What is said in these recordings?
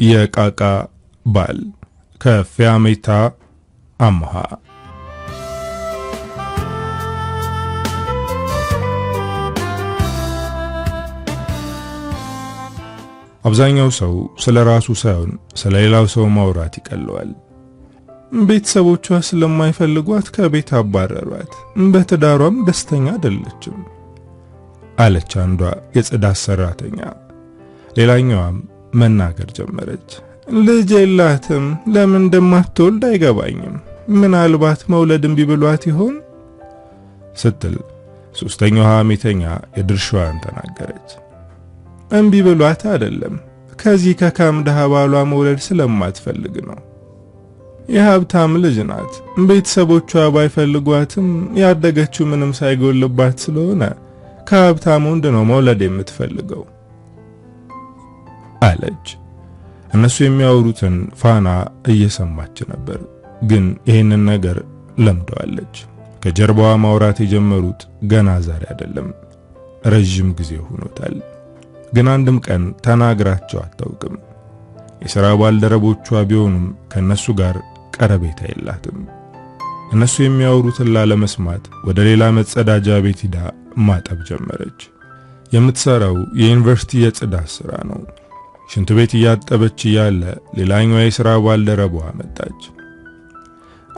የቃቃ ባል ከፊያሜታ አምሃ። አብዛኛው ሰው ስለራሱ ሳይሆን ስለሌላው ሰው ማውራት ይቀለዋል። ቤተሰቦቿ ስለማይፈልጓት ከቤት አባረሯት፣ በትዳሯም ደስተኛ አይደለችም አለች አንዷ የጽዳት ሰራተኛ። ሌላኛዋም መናገር ጀመረች። ልጅ የላትም፣ ለምን እንደማትወልድ አይገባኝም፣ ምናልባት መውለድ እምቢ ብሏት ይሆን ስትል ሶስተኛዋ ሐሜተኛ የድርሻዋን ተናገረች። እምቢ ብሏት አይደለም፣ ከዚህ ከካም ደሃ ባሏ መውለድ ስለማትፈልግ ነው። የሀብታም ልጅ ናት፣ ቤተሰቦቿ ባይፈልጓትም ያደገችው ምንም ሳይጎልባት ስለሆነ ከሀብታም ወንድ ነው መውለድ የምትፈልገው አለች። እነሱ የሚያወሩትን ፋና እየሰማች ነበር፣ ግን ይህንን ነገር ለምደዋለች። ከጀርባዋ ማውራት የጀመሩት ገና ዛሬ አይደለም፣ ረጅም ጊዜ ሆኖታል። ግን አንድም ቀን ተናግራቸው አታውቅም። የሥራ ባልደረቦቿ ቢሆኑም ከነሱ ጋር ቀረቤታ የላትም። እነሱ የሚያወሩትን ላለመስማት ወደ ሌላ መጸዳጃ ቤት ሄዳ ማጠብ ጀመረች። የምትሰራው የዩኒቨርሲቲ የጽዳት ሥራ ነው። ሽንት ቤት እያጠበች እያለ ሌላኛዋ የሥራ ባልደረባዋ መጣች።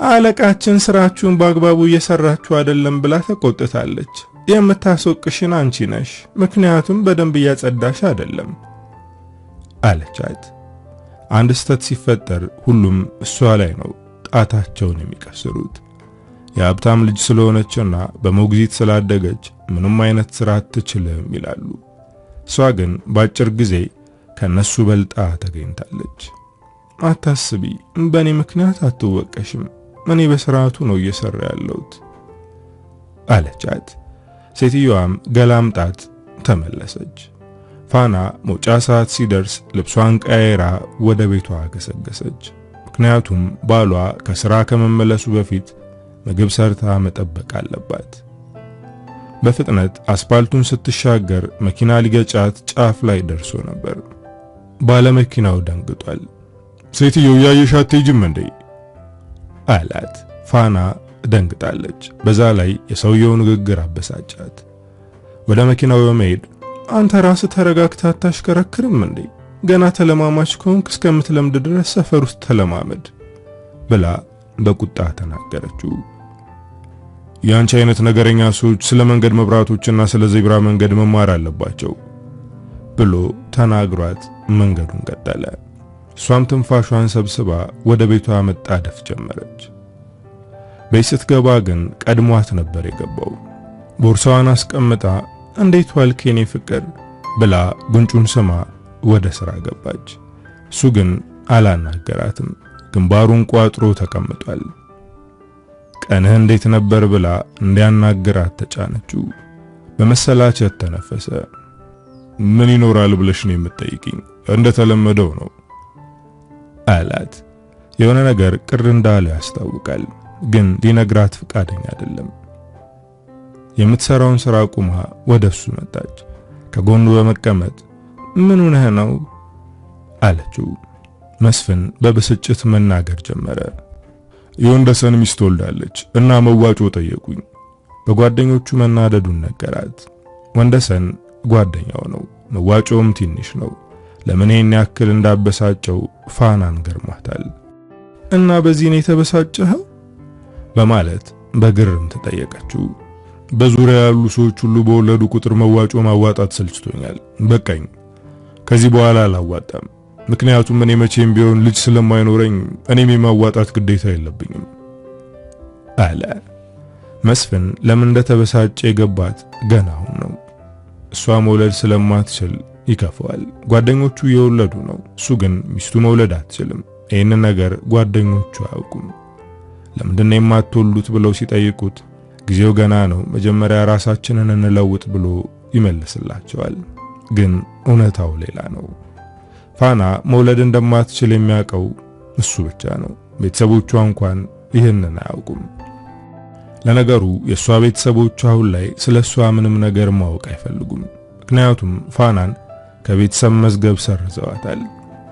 አለቃችን ስራችሁን በአግባቡ እየሰራችሁ አይደለም ብላ ተቆጥታለች። የምታስወቅሽን አንቺ ነሽ፣ ምክንያቱም በደንብ እያጸዳሽ አይደለም አለቻት። አንድ ስህተት ሲፈጠር ሁሉም እሷ ላይ ነው ጣታቸውን የሚቀስሩት። የሀብታም ልጅ ስለሆነችና በሞግዚት ስላደገች ምንም አይነት ስራ አትችልም ይላሉ። እሷ ግን በአጭር ጊዜ ከነሱ በልጣ ተገኝታለች። አታስቢ፣ በእኔ ምክንያት አትወቀሽም፣ እኔ በስርዓቱ ነው እየሰራ ያለሁት አለቻት። ሴትዮዋም ገላምጣት ተመለሰች። ፋና መውጫ ሰዓት ሲደርስ ልብሷን ቀያይራ ወደ ቤቷ ገሰገሰች። ምክንያቱም ባሏ ከሥራ ከመመለሱ በፊት ምግብ ሰርታ መጠበቅ አለባት። በፍጥነት አስፓልቱን ስትሻገር መኪና ሊገጫት ጫፍ ላይ ደርሶ ነበር። ባለመኪናው ደንግጧል። ሴትዮው ያየሽ አትሄጂም እንዴ አላት። ፋና ደንግጣለች። በዛ ላይ የሰውየው ንግግር አበሳጫት። ወደ መኪናው በመሄድ አንተ ራስህ ተረጋግተህ አታሽከረክርም እንዴ? ገና ተለማማች ከሆንክ እስከምትለምድ ድረስ ሰፈር ውስጥ ተለማመድ ብላ በቁጣ ተናገረችው። ያንቺ አይነት ነገረኛ ሰዎች ስለ መንገድ መብራቶችና ስለ ዜብራ መንገድ መማር አለባቸው ብሎ ተናግሯት መንገዱን ቀጠለ። እሷም ትንፋሿን ሰብስባ ወደ ቤቷ መጣደፍ ጀመረች። ቤት ስትገባ ግን ቀድሟት ነበር የገባው። ቦርሳዋን አስቀምጣ እንዴት ዋልክ የኔ ፍቅር ብላ ጉንጩን ስማ ወደ ሥራ ገባች። እሱ ግን አላናገራትም፣ ግንባሩን ቋጥሮ ተቀምጧል። ቀንህ እንዴት ነበር ብላ እንዲያናገራት ተጫነችው። በመሰላቸት ተነፈሰ። ምን ይኖራል ብለሽ ነው የምትጠይቂኝ? እንደተለመደው ነው አላት። የሆነ ነገር ቅር እንዳለ ያስታውቃል፣ ግን ሊነግራት ፍቃደኛ አይደለም። የምትሰራውን ሥራ ቁማ ወደሱ መጣች። ከጎኑ በመቀመጥ ምን ሆነህ ነው አለችው። መስፍን በብስጭት መናገር ጀመረ። የወንደሰን ሚስት ወልዳለች እና መዋጮ ጠየቁኝ። በጓደኞቹ መናደዱን ነገራት። ወንደሰን ጓደኛው ነው፣ መዋጮም ትንሽ ነው። ለምን ይሄን ያክል እንዳበሳጨው ፋናን ገርሟታል። እና በዚህ ነው የተበሳጨኸው በማለት በግርም ተጠየቀችው። በዙሪያ ያሉ ሰዎች ሁሉ በወለዱ ቁጥር መዋጮ ማዋጣት ሰልችቶኛል፣ በቃኝ። ከዚህ በኋላ አላዋጣም። ምክንያቱም እኔ መቼም ቢሆን ልጅ ስለማይኖረኝ እኔም የማዋጣት ግዴታ የለብኝም አለ። መስፍን ለምን እንደተበሳጨ የገባት ገና አሁን ነው። እሷ መውለድ ስለማትችል ይከፋዋል። ጓደኞቹ የወለዱ ነው፣ እሱ ግን ሚስቱ መውለድ አትችልም። ይህንን ነገር ጓደኞቹ አያውቁም። ለምንድነው የማትወልዱት ብለው ሲጠይቁት ጊዜው ገና ነው፣ መጀመሪያ ራሳችንን እንለውጥ ብሎ ይመልስላቸዋል። ግን እውነታው ሌላ ነው። ፋና መውለድ እንደማትችል የሚያውቀው እሱ ብቻ ነው። ቤተሰቦቿ እንኳን ይህንን አያውቁም። ለነገሩ የሷ ቤተሰቦቿ አሁን ላይ ስለሷ ምንም ነገር ማወቅ አይፈልጉም። ምክንያቱም ፋናን ከቤተሰብ መዝገብ ሰርዘዋታል።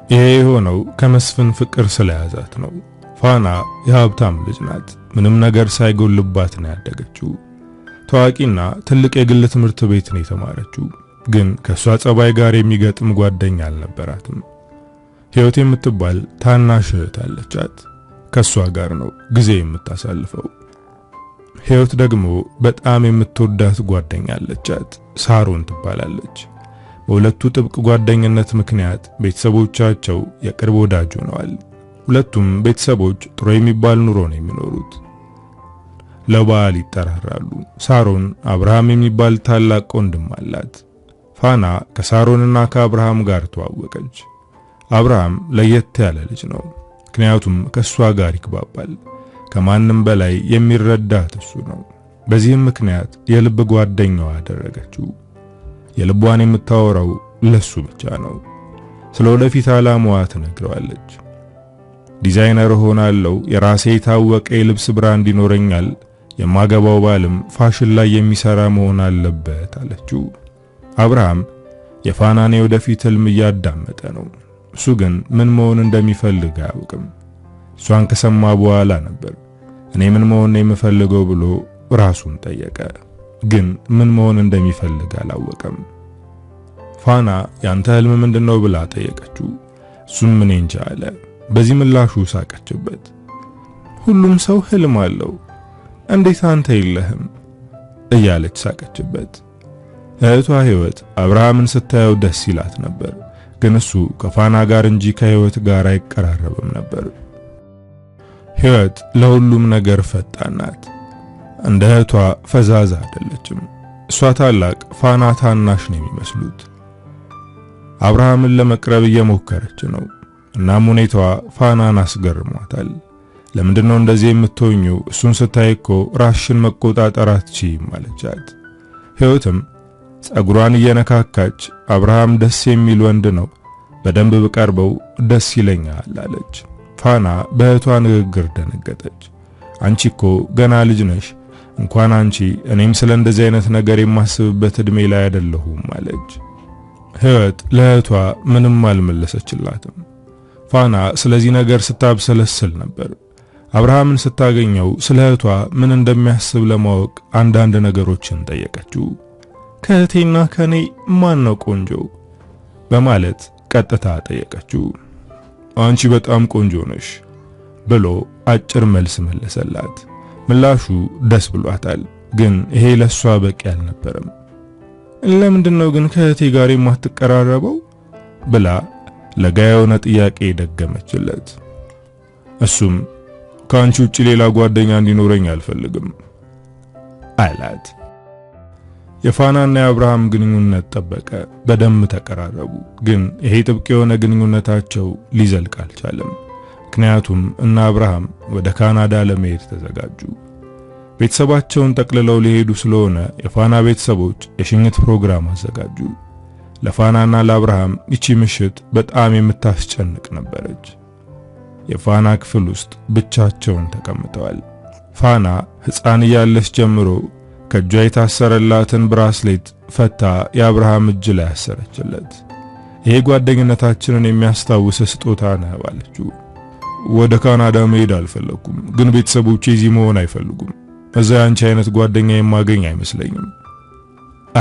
ይሄ የሆነው ከመስፍን ፍቅር ስለያዛት ነው። ፋና የሀብታም ልጅ ናት። ምንም ነገር ሳይጎልባት ነው ያደገችው። ታዋቂና ትልቅ የግል ትምህርት ቤት ነው የተማረችው። ግን ከሷ ጸባይ ጋር የሚገጥም ጓደኛ አልነበራትም። ሕይወት የምትባል ታናሽ እህት አለቻት። ከሷ ጋር ነው ጊዜ የምታሳልፈው። ሕይወት ደግሞ በጣም የምትወዳት ጓደኛ አለቻት። ሳሮን ትባላለች። በሁለቱ ጥብቅ ጓደኝነት ምክንያት ቤተሰቦቻቸው የቅርብ ወዳጅ ሆነዋል። ሁለቱም ቤተሰቦች ጥሩ የሚባል ኑሮ ነው የሚኖሩት። ለበዓል ይጠራራሉ። ሳሮን አብርሃም የሚባል ታላቅ ወንድም አላት። ፋና ከሳሮንና ከአብርሃም ጋር ተዋወቀች። አብርሃም ለየት ያለ ልጅ ነው። ምክንያቱም ከሷ ጋር ይግባባል። ከማንም በላይ የሚረዳት እሱ ነው። በዚህም ምክንያት የልብ ጓደኛዋ አደረገችው። የልቧን የምታወራው ለሱ ብቻ ነው። ስለ ወደፊት ዓላማዋ ትነግረዋለች። ዲዛይነር ሆናለሁ፣ የራሴ የታወቀ የልብስ ብራንድ ይኖረኛል፣ የማገባው ባልም ፋሽን ላይ የሚሰራ መሆን አለበት አለችው። አብርሃም የፋናን የወደፊት ህልም እያዳመጠ ነው። እሱ ግን ምን መሆን እንደሚፈልግ አያውቅም። እሷን ከሰማ በኋላ ነበር እኔ ምን መሆን የምፈልገው ብሎ ራሱን ጠየቀ። ግን ምን መሆን እንደሚፈልግ አላወቀም። ፋና ያንተ ህልም ምንድነው ብላ ጠየቀችው። እሱም ምን እንጃ አለ። በዚህ ምላሹ ሳቀችበት። ሁሉም ሰው ህልም አለው፣ እንዴት አንተ የለህም እያለች ሳቀችበት። እህቷ ሕይወት አብርሃምን ስታየው ደስ ይላት ነበር። ግን እሱ ከፋና ጋር እንጂ ከሕይወት ጋር አይቀራረብም ነበር። ሕይወት ለሁሉም ነገር ፈጣን ናት። እንደ እህቷ ፈዛዛ አይደለችም። እሷ ታላቅ፣ ፋና ታናሽ ነው የሚመስሉት። አብርሃምን ለመቅረብ እየሞከረች ነው። እናም ሁኔታዋ ፋናን አስገርሟታል። ለምንድነው እንደዚህ የምትሆኚው? እሱን ስታይኮ ራስሽን መቆጣጠር አትችይም አለቻት። ሕይወትም ጸጉሯን እየነካካች አብርሃም ደስ የሚል ወንድ ነው፣ በደንብ ብቀርበው ደስ ይለኛል አለች። ፋና በእህቷ ንግግር ደነገጠች። አንቺ እኮ ገና ልጅ ነሽ፣ እንኳን አንቺ እኔም ስለ እንደዚህ አይነት ነገር የማስብበት እድሜ ላይ አይደለሁም አለች። ሕይወት ለእህቷ ምንም አልመለሰችላትም። ፋና ስለዚህ ነገር ስታብሰለስል ነበር። አብርሃምን ስታገኘው ስለ እህቷ ምን እንደሚያስብ ለማወቅ አንዳንድ ነገሮችን ጠየቀችው። ከእህቴና ከኔ ማን ነው ቆንጆ በማለት ቀጥታ ጠየቀችው። አንቺ በጣም ቆንጆ ነሽ ብሎ አጭር መልስ መለሰላት። ምላሹ ደስ ብሏታል። ግን ይሄ ለሷ በቂ አልነበረም። ለምንድነው ግን ከእህቴ ጋር የማትቀራረበው ብላ ለጋ የሆነ ጥያቄ ደገመችለት። እሱም ከአንቺ ውጪ ሌላ ጓደኛ እንዲኖረኝ አልፈልግም አላት። የፋናና የአብርሃም ግንኙነት ጠበቀ። በደም ተቀራረቡ። ግን ይሄ ጥብቅ የሆነ ግንኙነታቸው ሊዘልቅ አልቻለም። ምክንያቱም እና አብርሃም ወደ ካናዳ ለመሄድ ተዘጋጁ። ቤተሰባቸውን ጠቅልለው ሊሄዱ ስለሆነ የፋና ቤተሰቦች የሽኝት ፕሮግራም አዘጋጁ። ለፋናና ለአብርሃም ይቺ ምሽት በጣም የምታስጨንቅ ነበረች። የፋና ክፍል ውስጥ ብቻቸውን ተቀምጠዋል። ፋና ሕፃን እያለች ጀምሮ ከእጇ የታሰረላትን ብራስሌት ፈታ የአብርሃም እጅ ላይ አሰረችለት። ይሄ ጓደኝነታችንን የሚያስታውስ ስጦታ ነው አለችው። ወደ ካናዳ መሄድ አልፈለኩም፣ ግን ቤተሰቦቼ እዚህ መሆን አይፈልጉም። እዛ አንቺ አይነት ጓደኛ የማገኝ አይመስለኝም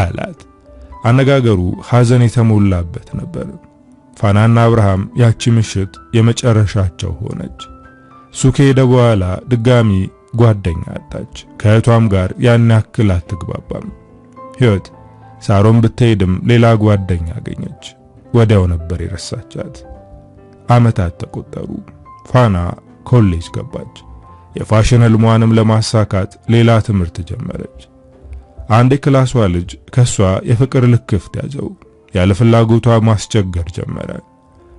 አላት። አነጋገሩ ሐዘን የተሞላበት ነበር። ፋናና አብርሃም ያቺ ምሽት የመጨረሻቸው ሆነች። እሱ ከሄደ በኋላ ድጋሚ ጓደኛ አጣች። ከእህቷም ጋር ያን ያክል አትግባባም። ሕይወት ሳሮን ብትሄድም ሌላ ጓደኛ አገኘች። ወዲያው ነበር የረሳቻት። ዓመታት ተቆጠሩ። ፋና ኮሌጅ ገባች። የፋሽን ህልሟንም ለማሳካት ሌላ ትምህርት ጀመረች። አንድ የክላሷ ልጅ ከሷ የፍቅር ልክፍት ያዘው። ያለ ፍላጎቷ ማስቸገር ጀመረ።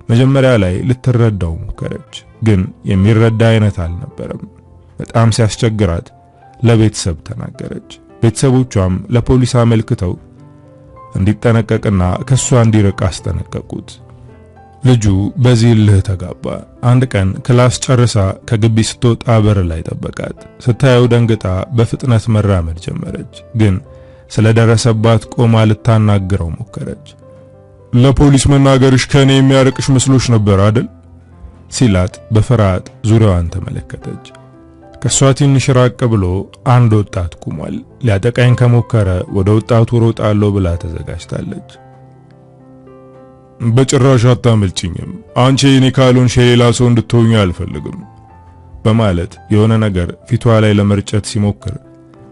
መጀመሪያ ላይ ልትረዳው ሞከረች፣ ግን የሚረዳ አይነት አልነበረም። በጣም ሲያስቸግራት ለቤተሰብ ተናገረች። ቤተሰቦቿም ለፖሊስ አመልክተው እንዲጠነቀቅና ከሷ እንዲርቅ አስጠነቀቁት። ልጁ በዚህ ልህ ተጋባ። አንድ ቀን ክላስ ጨርሳ ከግቢ ስትወጣ በር ላይ ጠበቃት። ስታየው ደንግጣ በፍጥነት መራመድ ጀመረች። ግን ስለደረሰባት ቆማ ልታናግረው ሞከረች። ለፖሊስ መናገርሽ ከኔ የሚያርቅሽ መስሎሽ ነበር አይደል? ሲላት በፍርሃት ዙሪያዋን ተመለከተች። ከሷ ትንሽ ራቅ ብሎ አንድ ወጣት ቆሟል። ሊያጠቃኝ ከሞከረ ወደ ወጣቱ ሮጣለሁ ብላ ተዘጋጅታለች። በጭራሽ አታመልጭኝም፣ አንቺ የኔ ካልሆንሽ ሌላ ሰው እንድትሆኚ አልፈልግም በማለት የሆነ ነገር ፊቷ ላይ ለመርጨት ሲሞክር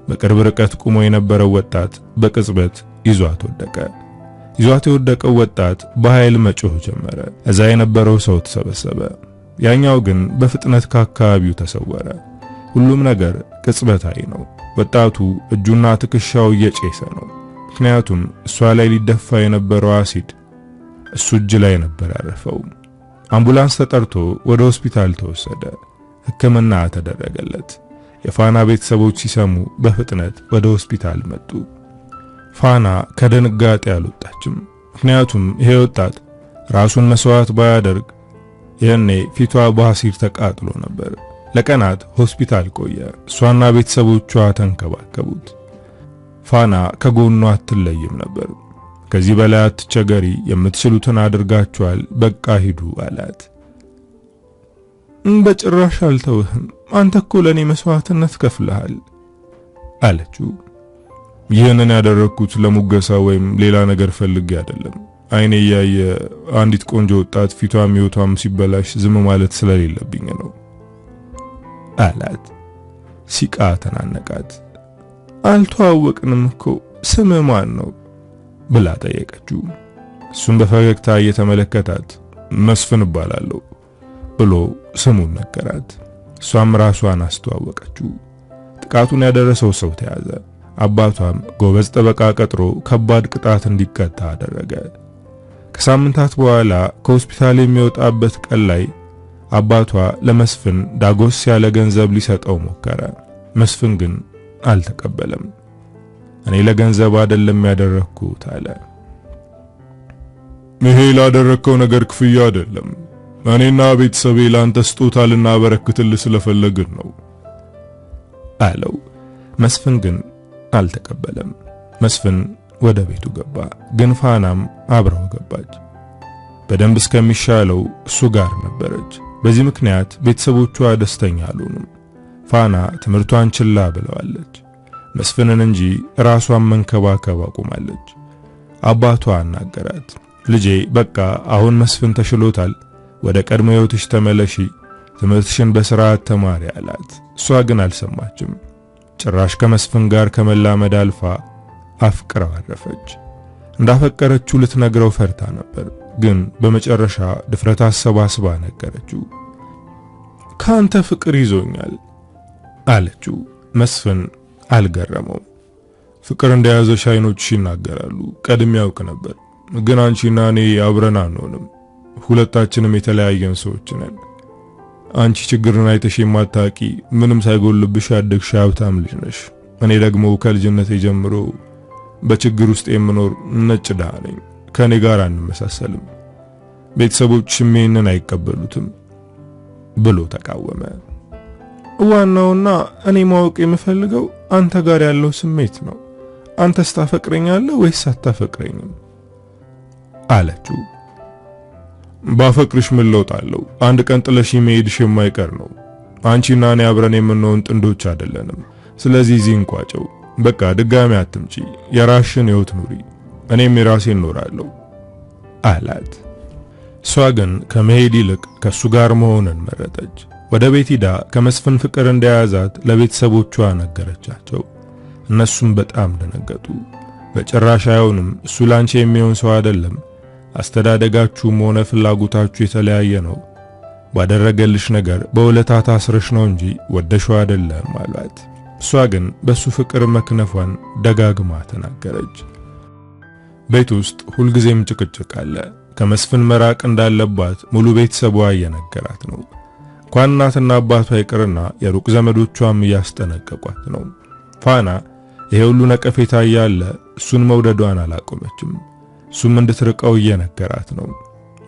በቅርብ ርቀት ቆሞ የነበረው ወጣት በቅጽበት ይዟት ወደቀ። ይዟት የወደቀው ወጣት በኃይል መጮህ ጀመረ። እዛ የነበረው ሰው ተሰበሰበ። ያኛው ግን በፍጥነት ከአካባቢው ተሰወረ። ሁሉም ነገር ቅጽበታዊ ነው። ወጣቱ እጁና ትከሻው እየጨሰ ነው። ምክንያቱም እሷ ላይ ሊደፋ የነበረው አሲድ እሱ እጅ ላይ ነበር ያረፈው። አምቡላንስ ተጠርቶ ወደ ሆስፒታል ተወሰደ። ሕክምና ተደረገለት። የፋና ቤተሰቦች ሲሰሙ በፍጥነት ወደ ሆስፒታል መጡ። ፋና ከድንጋጤ አልወጣችም። ምክንያቱም ይሄ ወጣት ራሱን መስዋዕት ባያደርግ ያኔ ፊቷ በአሲድ ተቃጥሎ ነበር። ለቀናት ሆስፒታል ቆየ። እሷና ቤተሰቦቿ ተንከባከቡት። ፋና ከጎኗ አትለይም ነበር። ከዚህ በላይ አትቸገሪ፣ የምትችሉትን አድርጋችኋል፣ በቃ ሂዱ አላት። በጭራሽ አልተውህም፣ አንተ እኮ ለኔ መስዋዕትነት ከፍለሃል አለችው። ይህንን ያደረኩት ለሙገሳ ወይም ሌላ ነገር ፈልጌ አይደለም። አይኔ ያየ አንዲት ቆንጆ ወጣት ፊቷም ህይወቷም ሲበላሽ ዝም ማለት ስለሌለብኝ ነው አላት። ሲቃ ተናነቃት። አልተዋወቅንም እኮ ስምህ ማን ነው ብላ ጠየቀችው። እሱም በፈገግታ እየተመለከታት መስፍን እባላለሁ ብሎ ስሙን ነገራት። እሷም ራሷን አስተዋወቀችው። ጥቃቱን ያደረሰው ሰው ተያዘ። አባቷም ጎበዝ ጠበቃ ቀጥሮ ከባድ ቅጣት እንዲቀጣ አደረገ። ከሳምንታት በኋላ ከሆስፒታል የሚወጣበት ቀን ላይ አባቷ ለመስፍን ዳጎስ ያለ ገንዘብ ሊሰጠው ሞከረ። መስፍን ግን አልተቀበለም። እኔ ለገንዘብ አይደለም ያደረኩት አለ። ይሄ ላደረከው ነገር ክፍያ አይደለም፣ እኔና ቤተሰቤ ላንተ ስጦታ ልናበረክትልህ ስለፈለግን ነው አለው። መስፍን ግን አልተቀበለም። መስፍን ወደ ቤቱ ገባ። ግን ፋናም አብረው ገባች። በደንብ እስከሚሻለው እሱ ጋር ነበረች። በዚህ ምክንያት ቤተሰቦቿ ደስተኛ አልሆኑም። ፋና ትምህርቷን ችላ ብለዋለች። መስፍንን እንጂ ራሷን መንከባከብ አቁማለች። አባቷ አናገራት። ልጄ በቃ አሁን መስፍን ተሽሎታል፣ ወደ ቀድሞ ሕይወትሽ ተመለሺ፣ ትምህርትሽን በስርዓት ተማሪ አላት። እሷ ግን አልሰማችም። ጭራሽ ከመስፍን ጋር ከመላመድ አልፋ አፍቅረው አረፈች። እንዳፈቀረችው ልትነግረው ፈርታ ነበር። ግን በመጨረሻ ድፍረት አሰባስባ ነገረችው። ካንተ ፍቅር ይዞኛል አለችው። መስፍን አልገረመው። ፍቅር እንደያዘሽ አይኖችሽ ይናገራሉ። ቀድሜ ያውቅ ነበር፣ ግን አንቺና እኔ አብረን አንሆንም። ሁለታችንም የተለያየን ሰዎች ነን። አንቺ ችግርን አይተሽ የማታቂ ምንም ሳይጎልብሽ ያደግሽ ሀብታም ልጅ ነሽ። እኔ ደግሞ ከልጅነቴ ጀምሮ በችግር ውስጥ የምኖር ነጭ ድሃ ነኝ። ከኔ ጋር አንመሳሰልም። ቤተሰቦችም ይሄንን አይቀበሉትም ብሎ ተቃወመ። ዋናውና እኔ ማወቅ የምፈልገው አንተ ጋር ያለው ስሜት ነው። አንተስ ታፈቅረኛለህ ወይስ አታፈቅረኝም አለችው። ባፈቅርሽ ምን ለውጥ አለው? አንድ ቀን ጥለሽ መሄድሽ የማይቀር ነው። አንቺና እኔ አብረን የምንሆን ጥንዶች አይደለንም። ስለዚህ እዚህ እንቋጨው። በቃ ድጋሚ አትምጪ። የራስሽን ሕይወት ኑሪ፣ እኔም የራሴን እኖራለሁ አላት። እሷ ግን ከመሄድ ይልቅ ከሱ ጋር መሆንን መረጠች። ወደ ቤት ሄዳ ከመስፍን ፍቅር እንደያዛት ለቤተሰቦቿ ነገረቻቸው። እነሱም በጣም ደነገጡ። በጭራሽ አይሆንም፣ እሱ ላንቺ የሚሆን ሰው አይደለም። አስተዳደጋችሁም ሆነ ፍላጎታችሁ የተለያየ ነው። ባደረገልሽ ነገር በውለታ ታስረሽ ነው እንጂ ወደሽው አይደለም አሏት። እሷ ግን በሱ ፍቅር መክነፏን ደጋግማ ተናገረች። ቤት ውስጥ ሁልጊዜም ጭቅጭቅ አለ። ከመስፍን መራቅ እንዳለባት ሙሉ ቤተሰቧ እየነገራት ነው። እንኳን እናትና አባቷ ይቅርና የሩቅ ዘመዶቿም እያስጠነቀቋት ነው። ፋና ይሄ ሁሉ ነቀፌታ እያለ እሱን መውደዷን አላቆመችም። እሱም እንድትርቀው እየነገራት ነው።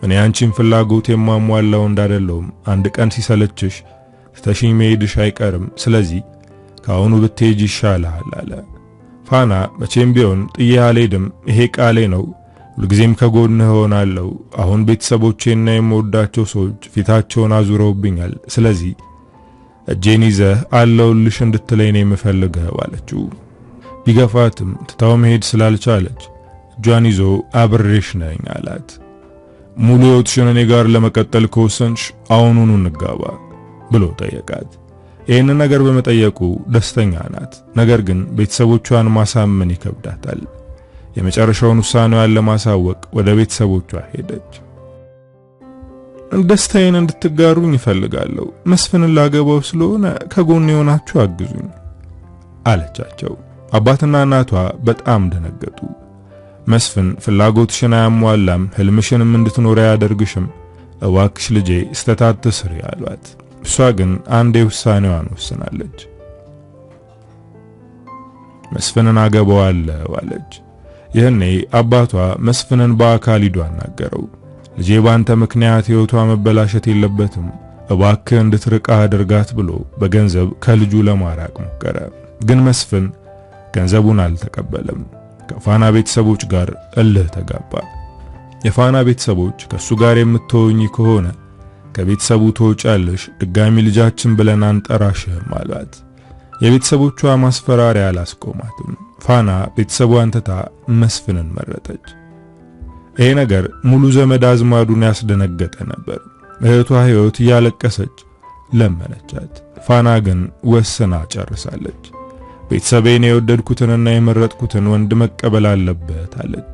እኔ አንቺን ፍላጎት የማሟላው እንዳደለውም አንድ ቀን ሲሰለችሽ ትተሽኝ መሄድሽ አይቀርም። ስለዚህ ካሁኑ ብትሄጂ ይሻላል አለ። ፋና መቼም ቢሆን ጥዬ አልሄድም፣ ይሄ ቃሌ ነው፣ ሁልጊዜም ከጎንህ ሆናለሁ። አሁን ቤተሰቦቼና የምወዳቸው ሰዎች ፊታቸውን አዙረውብኛል። ስለዚህ እጄን ይዘህ አለሁልሽ እንድትለኝ ነው የምፈልገው አለችው። ቢገፋትም ትታው መሄድ ስላልቻለች እጇን ይዞ አብሬሽ ነኝ አላት። ሙሉ ሕይወትሽን እኔ ጋር ለመቀጠል ከወሰንሽ አሁኑኑ እንጋባ ብሎ ጠየቃት። ይህን ነገር በመጠየቁ ደስተኛ ናት። ነገር ግን ቤተሰቦቿን ማሳመን ይከብዳታል። የመጨረሻውን ውሳኔዋን ለማሳወቅ ወደ ቤተሰቦቿ ሄደች። ደስታዬን እንድትጋሩኝ እፈልጋለሁ። መስፍንን ላገባው ስለሆነ ከጎን የሆናችሁ አግዙኝ አለቻቸው። አባትና እናቷ በጣም ደነገጡ። መስፍን ፍላጎትሽን አያሟላም፣ ህልምሽንም እንድትኖር ያደርግሽም። እባክሽ ልጄ ስተት አትስሪ አሏት። እሷ ግን አንዴ ውሳኔዋን ወስናለች። መስፍንን አገባዋለሁ አለች። ይህኔ አባቷ መስፍንን በአካል ሂዶ አናገረው። ልጄ ባንተ ምክንያት ሕይወቷ መበላሸት የለበትም፣ እባክህ እንድትርቃ አድርጋት ብሎ በገንዘብ ከልጁ ለማራቅ ሞከረ። ግን መስፍን ገንዘቡን አልተቀበለም። ከፋና ቤተሰቦች ጋር እልህ ተጋባ። የፋና ቤተሰቦች ከሱ ጋር የምትሆኚ ከሆነ ከቤተሰቡ ትወጫለሽ፣ ድጋሚ ልጃችን ብለን አንጠራሽም አሏት። የቤተሰቦቿ ማስፈራሪያ አላስቆማትም። ፋና ቤተሰቧን ትታ መስፍንን መረጠች። ይሄ ነገር ሙሉ ዘመድ አዝማዱን ያስደነገጠ ነበር። እህቷ ሕይወት እያለቀሰች ለመነቻት። ፋና ግን ወስና ጨርሳለች። ቤተሰቤን የወደድኩትንና የመረጥኩትን ወንድ መቀበል አለበት አለች።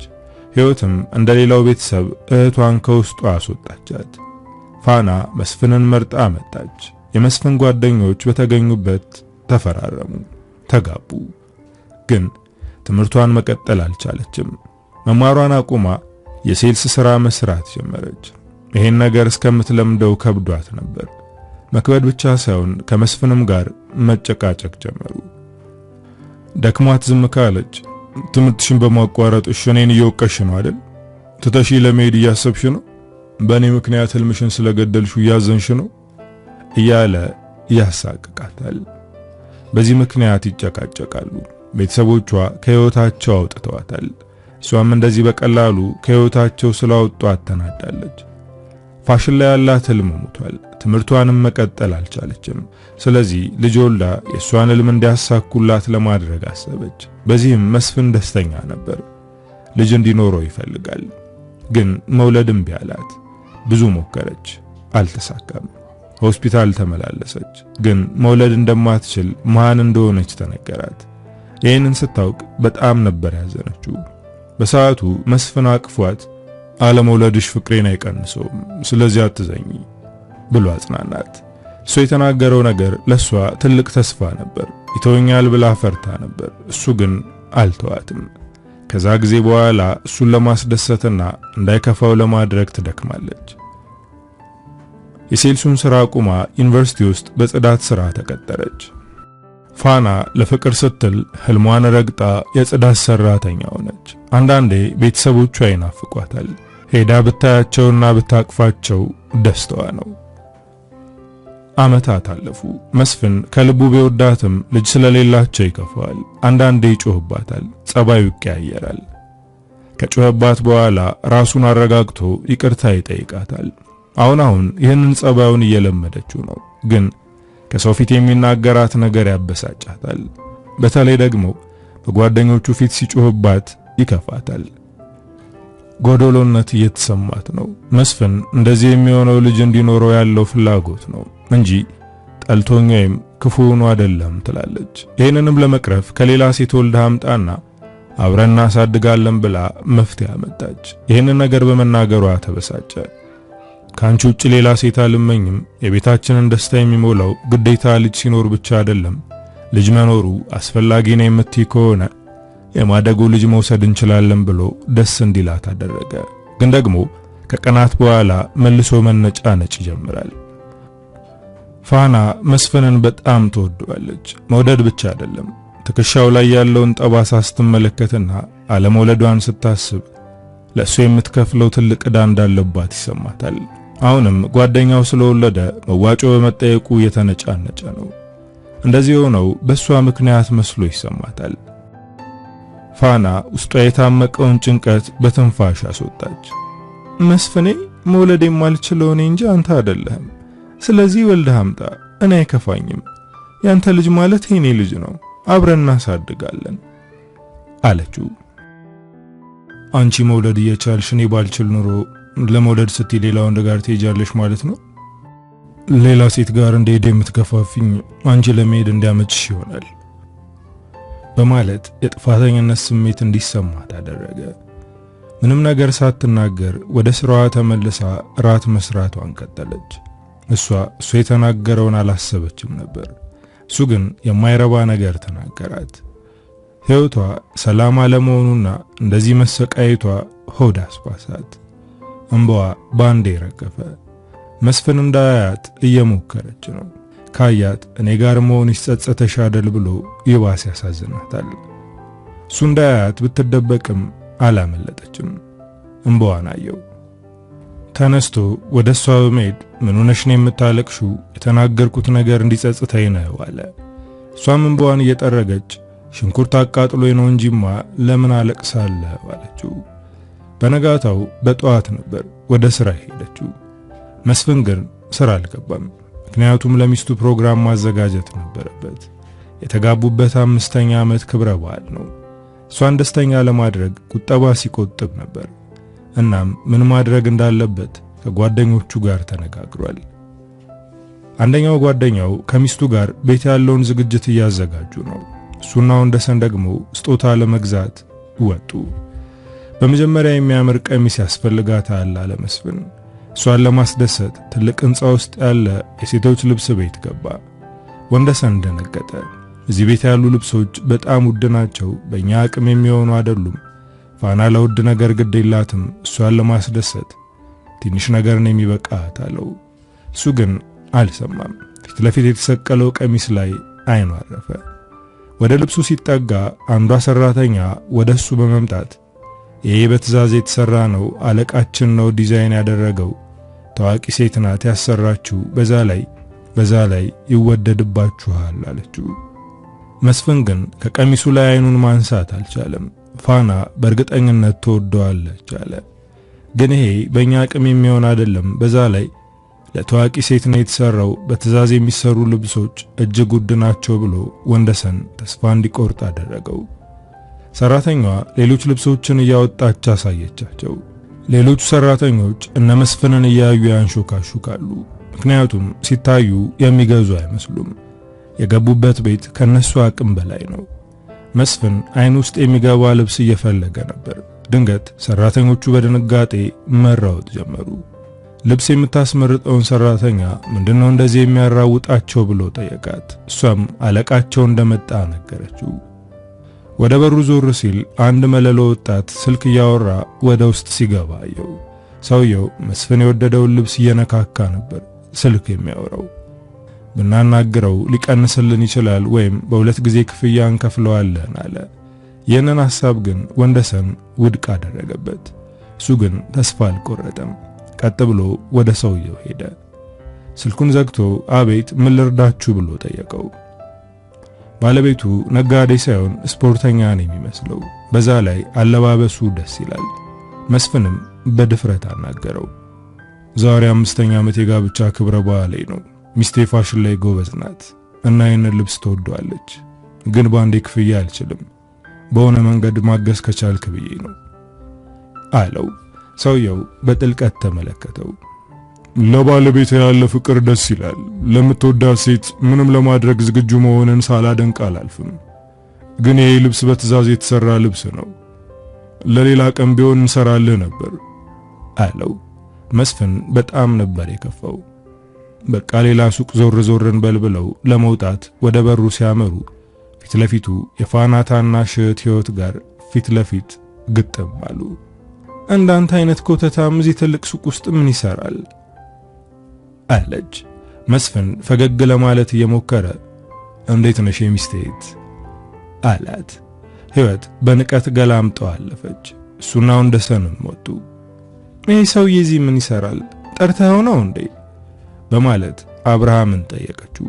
ሕይወትም እንደሌላው ቤተሰብ እህቷን ከውስጧ አስወጣቻት። ፋና መስፍንን መርጣ መጣች። የመስፍን ጓደኞች በተገኙበት ተፈራረሙ፣ ተጋቡ። ግን ትምህርቷን መቀጠል አልቻለችም። መማሯን አቁማ የሴልስ ሥራ መስራት ጀመረች። ይሄን ነገር እስከምትለምደው ከብዷት ነበር። መክበድ ብቻ ሳይሆን ከመስፍንም ጋር መጨቃጨቅ ጀመሩ። ደክሟት ዝም ካለች ትምህርትሽን በማቋረጥሽ እኔን እየወቀሽ ነው አይደል? ትተሽ ለመሄድ እያሰብሽ ነው? በእኔ ምክንያት ህልምሽን ስለገደልሽ እያዘንሽ ነው እያለ ያሳቅቃታል። በዚህ ምክንያት ይጨቃጨቃሉ። ቤተሰቦቿ ከህይወታቸው አውጥተዋታል። እሷም እንደዚህ በቀላሉ ከህይወታቸው ስላወጧት ተናዳለች። ፋሽን ላይ ያላት ህልም ሞቷል። ትምህርቷንም መቀጠል አልቻለችም። ስለዚህ ልጅ ወልዳ የእሷን ህልም እንዲያሳኩላት ለማድረግ አሰበች። በዚህም መስፍን ደስተኛ ነበር። ልጅ እንዲኖረው ይፈልጋል። ግን መውለድ እምቢ አላት። ብዙ ሞከረች፣ አልተሳካም። ሆስፒታል ተመላለሰች። ግን መውለድ እንደማትችል ማን እንደሆነች ተነገራት። ይህንን ስታውቅ በጣም ነበር ያዘነችው። በሰዓቱ መስፍን አቅፏት አለመውለድሽ ፍቅሬን አይቀንሰውም፣ ስለዚህ አትዘኝ ብሎ አጽናናት። እሱ የተናገረው ነገር ለሷ ትልቅ ተስፋ ነበር። ይተወኛል ብላ ፈርታ ነበር። እሱ ግን አልተዋትም። ከዛ ጊዜ በኋላ እሱን ለማስደሰትና እንዳይከፋው ለማድረግ ትደክማለች። የሴልሱን ሥራ አቁማ ዩኒቨርሲቲ ውስጥ በጽዳት ሥራ ተቀጠረች። ፋና ለፍቅር ስትል ህልሟን ረግጣ የጽዳት ሰራተኛ ሆነች። አንዳንዴ ቤተሰቦቿ ይናፍቋታል። ሄዳ ብታያቸውና ብታቅፋቸው ደስታዋ ነው። ዓመታት አለፉ። መስፍን ከልቡ ቢወዳትም ልጅ ስለሌላቸው ይከፋዋል። አንዳንዴ ይጮህባታል፣ ጸባዩ ይቀያየራል። ከጮህባት በኋላ ራሱን አረጋግቶ ይቅርታ ይጠይቃታል። አሁን ይህንን ጸባዩን እየለመደችው ነው። ግን ከሰው ፊት የሚናገራት ነገር ያበሳጫታል። በተለይ ደግሞ በጓደኞቹ ፊት ሲጮህባት ይከፋታል። ጎዶሎነት እየተሰማት ነው። መስፍን እንደዚህ የሚሆነው ልጅ እንዲኖረው ያለው ፍላጎት ነው እንጂ ጠልቶኝ ወይም ክፉ ሆኖ አይደለም ትላለች። ይህንንም ለመቅረፍ ከሌላ ሴት ወልዳ አምጣና አብረና ሳድጋለን ብላ መፍትሄ አመጣች። ይህንን ነገር በመናገሯ ተበሳጨ። ካንቺ ውጭ ሌላ ሴት አልመኝም። የቤታችንን ደስታ የሚሞላው ግዴታ ልጅ ሲኖር ብቻ አይደለም። ልጅ መኖሩ አስፈላጊ ነው የምትይ ከሆነ የማደጎ ልጅ መውሰድ እንችላለን ብሎ ደስ እንዲላት አደረገ። ግን ደግሞ ከቀናት በኋላ መልሶ መነጫነጭ ይጀምራል። ፋና መስፍንን በጣም ትወደዋለች። መውደድ ብቻ አይደለም፣ ትከሻው ላይ ያለውን ጠባሳ ስትመለከትና አለመውለዷን ስታስብ ለእሱ የምትከፍለው ትልቅ ዕዳ እንዳለባት ይሰማታል። አሁንም ጓደኛው ስለወለደ መዋጮ በመጠየቁ የተነጫነጨ ነው። እንደዚህ ሆነው በእሷ ምክንያት መስሎ ይሰማታል። ፋና ውስጧ የታመቀውን ጭንቀት በትንፋሽ አስወጣች። መስፍኔ መውለድ የማልችለው እኔ እንጂ አንተ አይደለህም። ስለዚህ ወልደህ አምጣ፣ እኔ አይከፋኝም። ያንተ ልጅ ማለት የኔ ልጅ ነው፣ አብረን እናሳድጋለን አለችው። አንቺ መውለድ እየቻልሽ እኔ ባልችል ኑሮ ለመውለድ ስትይ ሌላ ወንድ ጋር ትሄጃለሽ ማለት ነው? ሌላ ሴት ጋር እንደሄደ የምትገፋፊኝ አንቺ ለመሄድ እንዲያመችሽ ይሆናል በማለት የጥፋተኝነት ስሜት እንዲሰማት አደረገ። ምንም ነገር ሳትናገር ወደ ስራዋ ተመልሳ ራት መስራቷን ቀጠለች። እሱ የተናገረውን አላሰበችም ነበር። እሱ ግን የማይረባ ነገር ተናገራት። ሕይወቷ ሰላም አለመሆኑና እንደዚህ መሰቃየቷ ሆድ አስባሳት። እንባዋ ባንዴ ረገፈ። መስፍን እንዳያት እየሞከረች ነው። ካያት እኔ ጋር መሆን ይጸጸተሻል ብሎ ይባስ ያሳዝናታል። እሱ እንዳያት ብትደበቅም አላመለጠችም። እንባዋን አየው። ተነስቶ ወደ እሷ በመሄድ ምን ሆነሽ ነው የምታለቅሽው? የተናገርኩት ነገር እንዲጸጽተኝ ነው አለ። እሷም እንባዋን እየጠረገች ሽንኩርት አቃጥሎኝ ነው እንጂማ ለምን አለቅሳለሁ አለችው። በነጋታው በጠዋት ነበር ወደ ስራ ሄደችው። መስፍን ግን ስራ አልገባም። ምክንያቱም ለሚስቱ ፕሮግራም ማዘጋጀት ነበረበት። የተጋቡበት 5ኛ ዓመት ክብረ በዓል ነው። እሷን ደስተኛ ለማድረግ ቁጠባ ሲቆጥብ ነበር። እናም ምን ማድረግ እንዳለበት ከጓደኞቹ ጋር ተነጋግሯል። አንደኛው ጓደኛው ከሚስቱ ጋር ቤት ያለውን ዝግጅት እያዘጋጁ ነው። እሱና ወንደሰን ደግሞ ስጦታ ለመግዛት ወጡ። በመጀመሪያ የሚያምር ቀሚስ ያስፈልጋታል አለ መስፍን። እሷን ለማስደሰት ትልቅ ሕንጻ ውስጥ ያለ የሴቶች ልብስ ቤት ገባ። ወንደሰን ደነገጠ። እዚህ ቤት ያሉ ልብሶች በጣም ውድ ናቸው፣ በእኛ አቅም የሚሆኑ አይደሉም። ፋና ለውድ ነገር ግድ የላትም፣ እሷን ለማስደሰት ትንሽ ነገር ነው የሚበቃት አለው። እሱ ግን አልሰማም። ፊት ለፊት የተሰቀለው ቀሚስ ላይ አይኑ አረፈ። ወደ ልብሱ ሲጠጋ አንዷ ሰራተኛ ወደሱ በመምጣት ይሄ በትዕዛዝ የተሰራ ነው፣ አለቃችን ነው ዲዛይን ያደረገው፣ ታዋቂ ሴት ናት ያሰራችው፣ በዛ ላይ ይወደድባችኋል አለችው። መስፍን ግን ከቀሚሱ ላይ አይኑን ማንሳት አልቻለም። ፋና በእርግጠኝነት ትወደዋለች አለ። ግን ይሄ በእኛ አቅም የሚሆን አይደለም፣ በዛ ላይ ለታዋቂ ሴት ነው የተሰራው፣ በትዕዛዝ የሚሰሩ ልብሶች እጅግ ውድ ናቸው ብሎ ወንደሰን ተስፋ እንዲቆርጥ አደረገው። ሰራተኛዋ ሌሎች ልብሶችን እያወጣች አሳየቻቸው። ሌሎቹ ሰራተኞች እነ መስፍንን እያዩ ያንሾካሹካሉ። ምክንያቱም ሲታዩ የሚገዙ አይመስሉም። የገቡበት ቤት ከነሱ አቅም በላይ ነው። መስፍን አይን ውስጥ የሚገባ ልብስ እየፈለገ ነበር። ድንገት ሰራተኞቹ በድንጋጤ መራወጥ ጀመሩ። ልብስ የምታስመርጠውን ሰራተኛ ምንድነው እንደዚህ የሚያራውጣቸው ብሎ ጠየቃት። እሷም አለቃቸው እንደመጣ ነገረችው። ወደ በሩ ዞር ሲል አንድ መለሎ ወጣት ስልክ እያወራ ወደ ውስጥ ሲገባ አየው። ሰውየው መስፍን የወደደውን ልብስ እየነካካ ነበር ስልክ የሚያወራው። ብናናግረው ሊቀንስልን ይችላል ወይም በሁለት ጊዜ ክፍያ እንከፍለዋለን አለ። ይህንን ሐሳብ ግን ወንደሰን ውድቅ አደረገበት። እሱ ግን ተስፋ አልቆረጠም። ቀጥ ብሎ ወደ ሰውየው ሄደ። ስልኩን ዘግቶ አቤት ምን ልርዳችሁ ብሎ ጠየቀው። ባለቤቱ ነጋዴ ሳይሆን ስፖርተኛ ነው የሚመስለው። በዛ ላይ አለባበሱ ደስ ይላል። መስፍንም በድፍረት አናገረው። ዛሬ 5ኛ ዓመት የጋብቻ ክብረ በዓሌ ነው። ሚስቴ ፋሽን ላይ ጎበዝ ናት እና ይህንን ልብስ ትወደዋለች። ግን በአንዴ ክፍያ አልችልም፣ በሆነ መንገድ ማገዝ ከቻልክ ብዬ ነው አለው። ሰውየው በጥልቀት ተመለከተው። ለባለቤት ያለ ፍቅር ደስ ይላል። ለምትወዳት ሴት ምንም ለማድረግ ዝግጁ መሆንን ሳላደንቅ አላልፍም። ግን ይሄ ልብስ በትዕዛዝ የተሰራ ልብስ ነው። ለሌላ ቀን ቢሆን እንሰራልህ ነበር አለው። መስፍን በጣም ነበር የከፋው። በቃ ሌላ ሱቅ ዞርን በልብለው ለመውጣት ወደ በሩ ሲያመሩ ፊት ለፊቱ የፋና ታናሽ ሕይወት ጋር ፊት ለፊት ግጥም አሉ። እንዳንተ አይነት ኮተታም እዚህ ትልቅ ሱቅ ውስጥ ምን ይሰራል አለች። መስፍን ፈገግ ለማለት እየሞከረ እንዴት ነሽ የሚስቴት አላት። ሕይወት በንቀት ገላምጠው አለፈች። እሱና ወንደሰንም ወጡ። ይሄ ሰውዬ እዚህ ምን ይሰራል? ጠርተኸው ነው እንዴ በማለት አብርሃምን ጠየቀችው።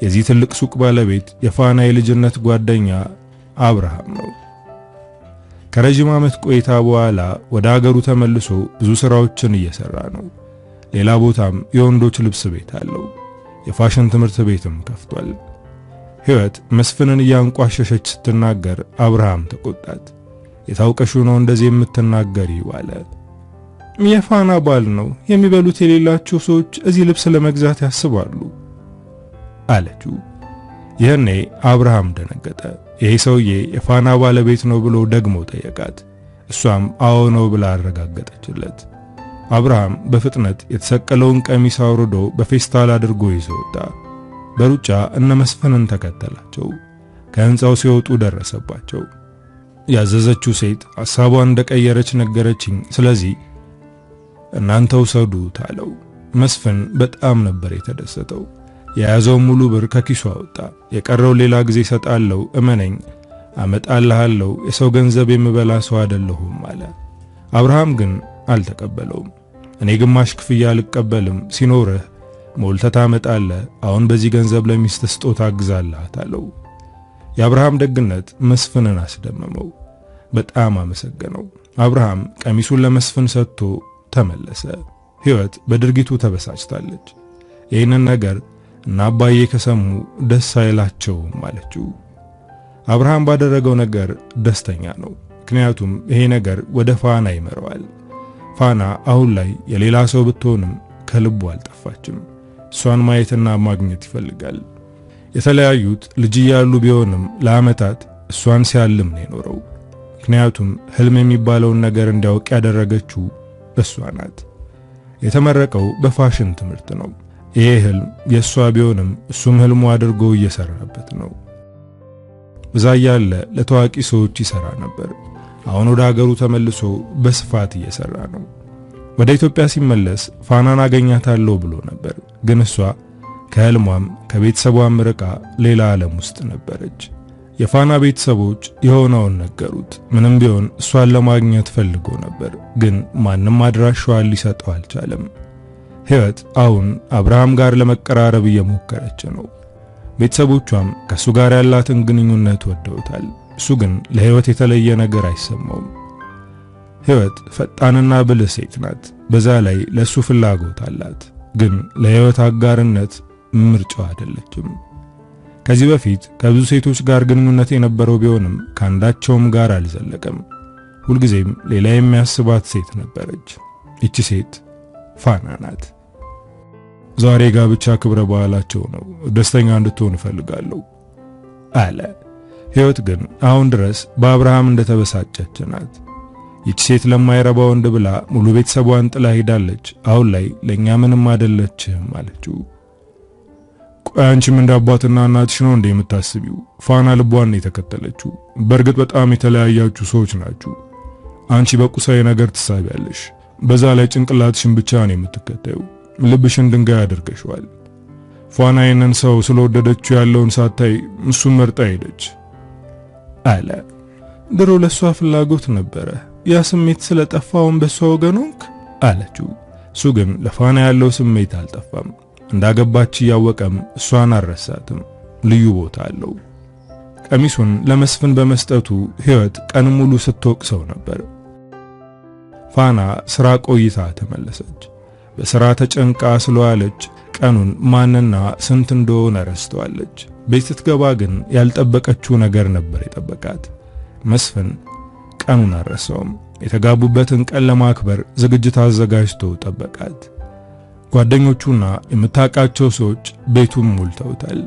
የዚህ ትልቅ ሱቅ ባለቤት የፋና የልጅነት ጓደኛ አብርሃም ነው። ከረጅም ዓመት ቆይታ በኋላ ወደ ሀገሩ ተመልሶ ብዙ ስራዎችን እየሰራ ነው። ሌላ ቦታም የወንዶች ልብስ ቤት አለው። የፋሽን ትምህርት ቤትም ከፍቷል። ሕይወት መስፍንን እያንቋሸሸች ስትናገር አብርሃም ተቆጣት። የታውቀሽው ነው እንደዚህ የምትናገሪው አለ። የፋና ባል ነው፣ የሚበሉት የሌላቸው ሰዎች እዚህ ልብስ ለመግዛት ያስባሉ አለችው። ይህኔ አብርሃም ደነገጠ። ይህ ሰውዬ የፋና ባለቤት ነው ብሎ ደግሞ ጠየቃት። እሷም አዎ ነው ብላ አረጋገጠችለት። አብርሃም በፍጥነት የተሰቀለውን ቀሚስ አውርዶ በፌስታል አድርጎ ይዞ ወጣ። በሩጫ እነ መስፍንን ተከተላቸው። ከህንፃው ሲወጡ ደረሰባቸው። ያዘዘችው ሴት ሐሳቧን እንደቀየረች ነገረችኝ። ስለዚህ እናንተ ውሰዱት አለው። መስፍን በጣም ነበር የተደሰተው። የያዘው ሙሉ ብር ከኪሱ አወጣ። የቀረው ሌላ ጊዜ ሰጣለው፣ እመነኝ፣ አመጣልሃለሁ፣ የሰው ገንዘብ የምበላ ሰው አይደለሁም አለ። አብርሃም ግን አልተቀበለውም። እኔ ግማሽ ክፍያ አልቀበልም፣ ሲኖርህ ሞልተህ ታመጣለህ፣ አሁን በዚህ ገንዘብ ለሚስት ስጦታ አግዛላት አለው። የአብርሃም ደግነት መስፍንን አስደመመው። በጣም አመሰገነው። አብርሃም ቀሚሱን ለመስፍን ሰጥቶ ተመለሰ። ሕይወት በድርጊቱ ተበሳጭታለች። ይህንን ነገር እና አባዬ ከሰሙ ደስ አይላቸውም አለችው። አብርሃም ባደረገው ነገር ደስተኛ ነው። ምክንያቱም ይሄ ነገር ወደ ፋና ይመራዋል። ፋና አሁን ላይ የሌላ ሰው ብትሆንም ከልቡ አልጠፋችም። እሷን ማየትና ማግኘት ይፈልጋል። የተለያዩት ልጅ ያሉ ቢሆንም ለዓመታት እሷን ሲያልም ነው የኖረው። ምክንያቱም ህልም የሚባለውን ነገር እንዲያውቅ ያደረገችው እሷ ናት። የተመረቀው በፋሽን ትምህርት ነው። ይሄ ህልም የእሷ ቢሆንም እሱም ህልሙ አድርጎ እየሰራበት ነው። እዛ ያለ ለታዋቂ ሰዎች ይሰራ ነበር። አሁን ወደ ሀገሩ ተመልሶ በስፋት እየሰራ ነው። ወደ ኢትዮጵያ ሲመለስ ፋናን አገኛታለሁ ብሎ ነበር። ግን እሷ ከህልሟም ከቤተሰቧም ርቃ ሌላ ዓለም ውስጥ ነበረች። የፋና ቤተሰቦች የሆነውን ነገሩት። ምንም ቢሆን እሷን ለማግኘት ፈልጎ ነበር፣ ግን ማንም አድራሻዋን ሊሰጠው አልቻለም። ሕይወት አሁን አብርሃም ጋር ለመቀራረብ እየሞከረች ነው። ቤተሰቦቿም ከሱ ጋር ያላትን ግንኙነት ወደውታል። እሱ ግን ለሕይወት የተለየ ነገር አይሰማውም። ሕይወት ፈጣንና ብልህ ሴት ናት። በዛ ላይ ለሱ ፍላጎት አላት። ግን ለሕይወት አጋርነት ምርጫው አይደለችም። ከዚህ በፊት ከብዙ ሴቶች ጋር ግንኙነት የነበረው ቢሆንም ካንዳቸውም ጋር አልዘለቀም። ሁልጊዜም ሌላ የሚያስባት ሴት ነበረች። እቺ ሴት ፋና ናት። ዛሬ ጋብቻ ክብረ በዓላቸው ነው። ደስተኛ እንድትሆን እፈልጋለሁ አለ። ሕይወት ግን አሁን ድረስ በአብርሃም እንደተበሳጨች ናት። ይቺ ሴት ለማይረባ ወንድ ብላ ሙሉ ቤተሰቧን ጥላ ሄዳለች። አሁን ላይ ለኛ ምንም አይደለችም አለችው። ቆይ አንቺም እንደ አባትና እናትሽ ነው እንደ የምታስቢው? ፋና ልቧን የተከተለችው። በእርግጥ በጣም የተለያያችሁ ሰዎች ናችሁ። አንቺ በቁሳዊ ነገር ትሳቢያለሽ፣ በዛ ላይ ጭንቅላትሽን ብቻ ነው የምትከተዩ። ልብሽን ድንጋይ አድርገሽዋል። ፋና ይህንን ሰው ስለወደደችው ያለውን ሳታይ እሱን መርጣ ሄደች አለ። ድሮ ለሷ ፍላጎት ነበረ፣ ያ ስሜት ስለጠፋውን በሷ ወገን ሆንክ አለችው። እሱ ግን ለፋና ያለው ስሜት አልጠፋም። እንዳገባች እያወቀም እሷን አልረሳትም። ልዩ ቦታ አለው። ቀሚሱን ለመስፍን በመስጠቱ ሕይወት ቀን ሙሉ ስትወቅሰው ነበር። ፋና ስራ ቆይታ ተመለሰች። በስራ ተጨንቃ ስለዋለች ቀኑን ማንና ስንት እንደሆነ ረስተዋለች። ቤት ስትገባ ግን ያልጠበቀችው ነገር ነበር የጠበቃት። መስፍን ቀኑን አልረሳውም። የተጋቡበትን ቀን ለማክበር ዝግጅት አዘጋጅቶ ጠበቃት። ጓደኞቹና የምታውቃቸው ሰዎች ቤቱን ሞልተውታል።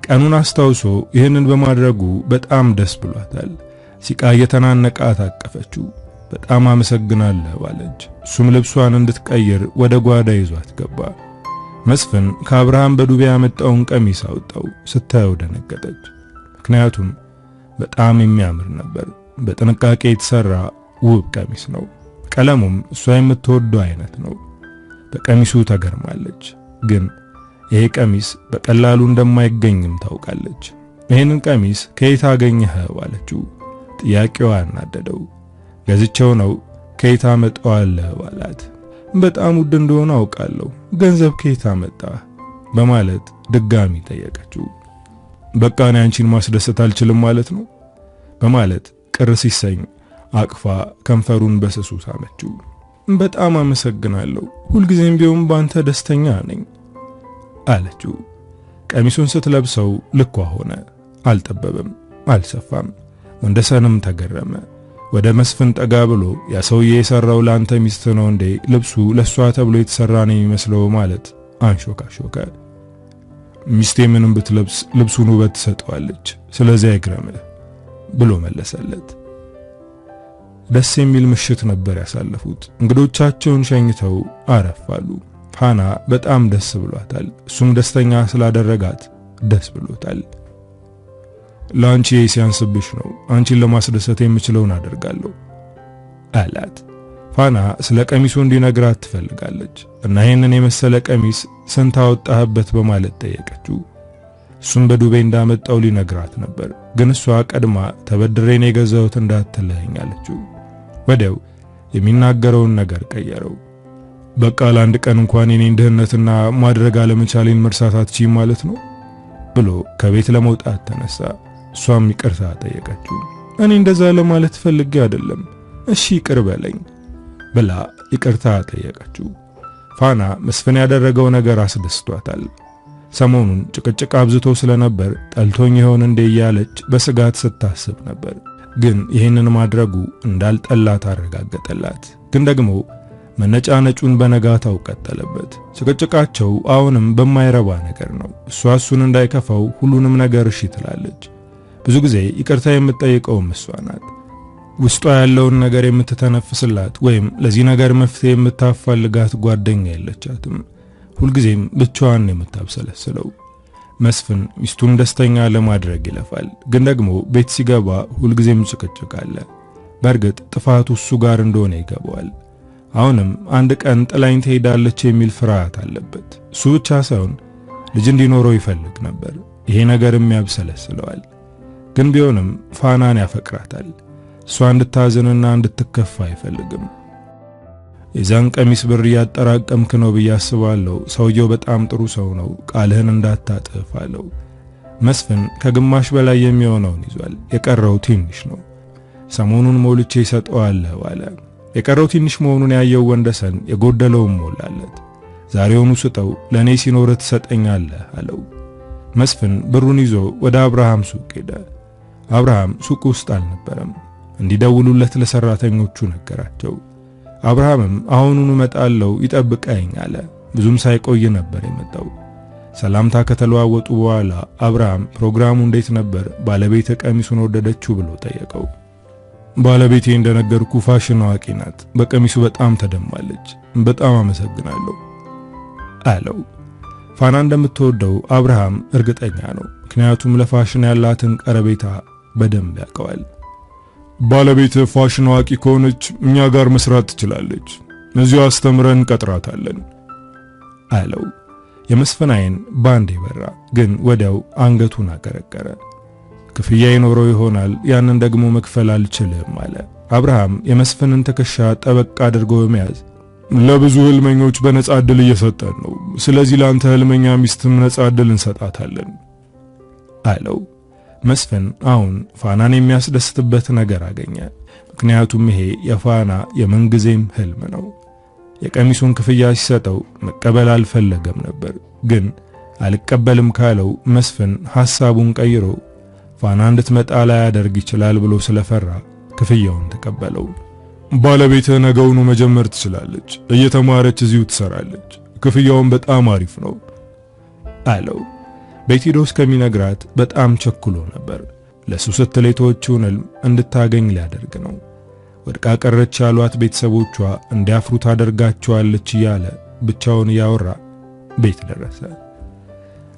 ቀኑን አስታውሶ ይህንን በማድረጉ በጣም ደስ ብሏታል። ሲቃ እየተናነቃት አቀፈችው። በጣም አመሰግናለሁ አለች። እሱም ልብሷን እንድትቀይር ወደ ጓዳ ይዟት ገባ። መስፍን ከአብርሃም በዱቤ ያመጣውን ቀሚስ አወጣው። ስታየው ደነገጠች። ምክንያቱም በጣም የሚያምር ነበር። በጥንቃቄ የተሰራ ውብ ቀሚስ ነው። ቀለሙም እሷ የምትወደው አይነት ነው። በቀሚሱ ተገርማለች። ግን ይሄ ቀሚስ በቀላሉ እንደማይገኝም ታውቃለች። ይሄንን ቀሚስ ከየት አገኘኸው አለችው። ጥያቄዋ አናደደው። ገዝቼው ነው፣ ከየት አመጣዋለሁ አላት። በጣም ውድ እንደሆነ አውቃለሁ፣ ገንዘብ ከየት አመጣህ በማለት ድጋሚ ጠየቀችው። በቃ እኔ አንቺን ማስደሰት አልችልም ማለት ነው በማለት ቅር ሲሰኝ አቅፋ ከንፈሩን በስሱ ሳመችው። በጣም አመሰግናለሁ፣ ሁልጊዜም ቢሆን ባንተ ደስተኛ ነኝ አለችው። ቀሚሱን ስትለብሰው ልኳ ሆነ። አልጠበበም፣ አልሰፋም። ወንደሰንም ተገረመ። ወደ መስፍን ጠጋ ብሎ ያ ሰውዬ የሰራው ላንተ ሚስት ነው እንዴ? ልብሱ ለሷ ተብሎ የተሰራ ነው የሚመስለው ማለት አንሾካሾከ። ሚስቴ ምንም ብትለብስ ልብሱን ውበት ትሰጠዋለች፣ ስለዚህ አይግረምህ ብሎ መለሰለት። ደስ የሚል ምሽት ነበር ያሳለፉት። እንግዶቻቸውን ሸኝተው አረፋሉ። ፋና በጣም ደስ ብሏታል። እሱም ደስተኛ ስላደረጋት ደስ ብሎታል። ላንቺ ሲያንስብሽ ነው፣ አንቺን ለማስደሰት የምችለውን አደርጋለሁ አላት። ፋና ስለ ቀሚሱ እንዲነግራት ትፈልጋለች እና ይሄንን የመሰለ ቀሚስ ስንት አወጣህበት በማለት ጠየቀችው። እሱም በዱቤ እንዳመጣው ሊነግራት ነበር፣ ግን እሷ ቀድማ ተበድሬን የገዛሁት እንዳትለኝ አለችው። ወዲያው የሚናገረውን ነገር ቀየረው። በቃ ለአንድ ቀን እንኳን የኔን ድህነትና ማድረግ አለመቻሌን መርሳት አትችይም ማለት ነው ብሎ ከቤት ለመውጣት ተነሳ። እሷም ይቅርታ ጠየቀችው። እኔ እንደዛ ለማለት ፈልጌ አይደለም፣ እሺ ይቅር በለኝ ብላ ይቅርታ ጠየቀችው። ፋና መስፍን ያደረገው ነገር አስደስቷታል። ሰሞኑን ጭቅጭቅ አብዝቶ ስለነበር ጠልቶኝ ይሆን እንደ እያለች በስጋት ስታስብ ነበር። ግን ይህንን ማድረጉ እንዳልጠላት አረጋገጠላት። ግን ደግሞ መነጫነጩን በነጋታው ቀጠለበት። ጭቅጭቃቸው አሁንም በማይረባ ነገር ነው። እሷ እሱን እንዳይከፋው ሁሉንም ነገር እሺ ትላለች። ብዙ ጊዜ ይቅርታ የምትጠይቀውም እሷ ናት። ውስጧ ያለውን ነገር የምትተነፍስላት ወይም ለዚህ ነገር መፍትሄ የምታፋልጋት ጓደኛ የለቻትም። ሁልጊዜም ብቻዋን የምታብሰለስለው። መስፍን ሚስቱን ደስተኛ ለማድረግ ይለፋል፣ ግን ደግሞ ቤት ሲገባ ሁልጊዜም ጭቅጭቅ አለ። በእርግጥ ጥፋቱ እሱ ጋር እንደሆነ ይገባዋል። አሁንም አንድ ቀን ጥላኝ ትሄዳለች የሚል ፍርሃት አለበት። እሱ ብቻ ሳይሆን ልጅ እንዲኖረው ይፈልግ ነበር። ይሄ ነገርም ያብሰለስለዋል። ግን ቢሆንም ፋናን ያፈቅራታል። እሷ እንድታዝንና እንድትከፋ አይፈልግም። የዛን ቀሚስ ብር ያጠራቀምክ ነው ብዬ አስባለሁ። ሰውየው በጣም ጥሩ ሰው ነው፣ ቃልህን እንዳታጥፍ አለው። መስፍን ከግማሽ በላይ የሚሆነውን ይዟል። የቀረው ትንሽ ነው። ሰሞኑን ሞልቼ ይሰጠዋለሁ አለ። የቀረው ትንሽ መሆኑን ያየው ወንደሰን የጎደለውን ሞላለት። ዛሬውኑ ስጠው፣ ለኔ ሲኖር ትሰጠኛለህ አለው። መስፍን ብሩን ይዞ ወደ አብርሃም ሱቅ ሄደ። አብርሃም ሱቅ ውስጥ አልነበረም። እንዲደውሉለት ለሰራተኞቹ ነገራቸው። አብርሃምም አሁኑኑ መጣለው ይጠብቀኝ አለ። ብዙም ሳይቆይ ነበር የመጣው። ሰላምታ ከተለዋወጡ በኋላ አብርሃም ፕሮግራሙ እንዴት ነበር፣ ባለቤት ቀሚሱን ወደደችው ብሎ ጠየቀው። ባለቤቴ እንደነገርኩ ፋሽን አዋቂ ናት፣ በቀሚሱ በጣም ተደማለች፣ በጣም አመሰግናለሁ አለው። ፋና እንደምትወደው አብርሃም እርግጠኛ ነው፣ ምክንያቱም ለፋሽን ያላትን ቀረቤታ በደንብ ያውቀዋል። ባለቤት ፋሽን አዋቂ ከሆነች እኛ ጋር መስራት ትችላለች፣ እዚሁ አስተምረን ቀጥራታለን አለው። የመስፍን ዓይን ባንዴ በራ፣ ግን ወዲያው አንገቱን አቀረቀረ። ክፍያ ይኖረው ይሆናል፣ ያንን ደግሞ መክፈል አልችልም አለ። አብርሃም የመስፍንን ትከሻ ጠበቅ አድርጎ በመያዝ ለብዙ ህልመኞች በነጻ ዕድል እየሰጠን ነው፣ ስለዚህ ላንተ ህልመኛ ሚስትም ነጻ ዕድል እንሰጣታለን አለው። መስፍን አሁን ፋናን የሚያስደስትበት ነገር አገኘ። ምክንያቱም ይሄ የፋና የምንጊዜም ህልም ነው። የቀሚሱን ክፍያ ሲሰጠው መቀበል አልፈለገም ነበር፣ ግን አልቀበልም ካለው መስፍን ሐሳቡን ቀይሮ ፋና እንድትመጣ ላያደርግ ይችላል ብሎ ስለፈራ ክፍያውን ተቀበለው። ባለቤት ነገውኑ መጀመር ትችላለች፣ እየተማረች እዚሁ ትሰራለች፣ ክፍያውን በጣም አሪፍ ነው አለው። ቤት ሄዶ እስከሚነግራት በጣም ቸኩሎ ነበር። ለሱ ስትል የተወችውን ህልም እንድታገኝ ሊያደርግ ነው። ወድቃ ቀረች ያሏት ቤተሰቦቿ እንዲያፍሩ ታደርጋቸዋለች እያለ ብቻውን እያወራ ቤት ደረሰ።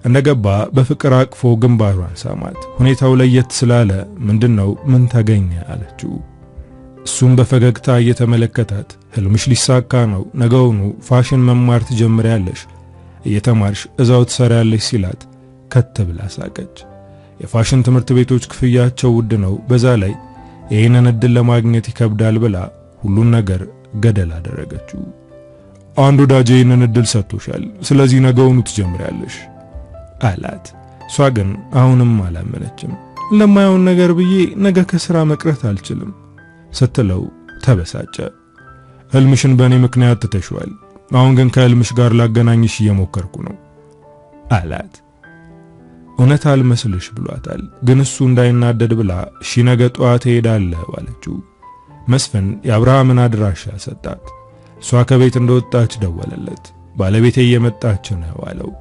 እንደገባ በፍቅር አቅፎ ግንባሯን ሳማት። ሁኔታው ለየት ስላለ ምንድነው ምን ተገኘ አለችው። እሱም በፈገግታ እየተመለከታት ህልምሽ ሊሳካ ነው፣ ነገውኑ ፋሽን መማር ትጀምሪያለሽ፣ እየተማርሽ እዛው ትሰሪያለሽ ሲላት ከት ብላ ሳቀች። የፋሽን ትምህርት ቤቶች ክፍያቸው ውድ ነው፣ በዛ ላይ ይህንን እድል ለማግኘት ይከብዳል ብላ ሁሉን ነገር ገደል አደረገችው። አንድ ወዳጄ ይህንን እድል ሰጥቶሻል፣ ስለዚህ ነገውኑ ትጀምሪያለሽ አላት። እሷ ግን አሁንም አላመነችም። ለማየውን ነገር ብዬ ነገ ከስራ መቅረት አልችልም፣ ስትለው ተበሳጨ። ህልምሽን በእኔ ምክንያት ትተሽዋል። አሁን ግን ከህልምሽ ጋር ላገናኝሽ እየሞከርኩ ነው አላት። እውነት አልመስልሽ ብሏታል። ግን እሱ እንዳይናደድ ብላ እሺ ነገ ጠዋት እሄዳለሁ አለችው። መስፍን የአብርሃምን አድራሻ ሰጣት። እሷ ከቤት እንደወጣች ደወለለት። ባለቤቴ እየመጣች ነው አለው።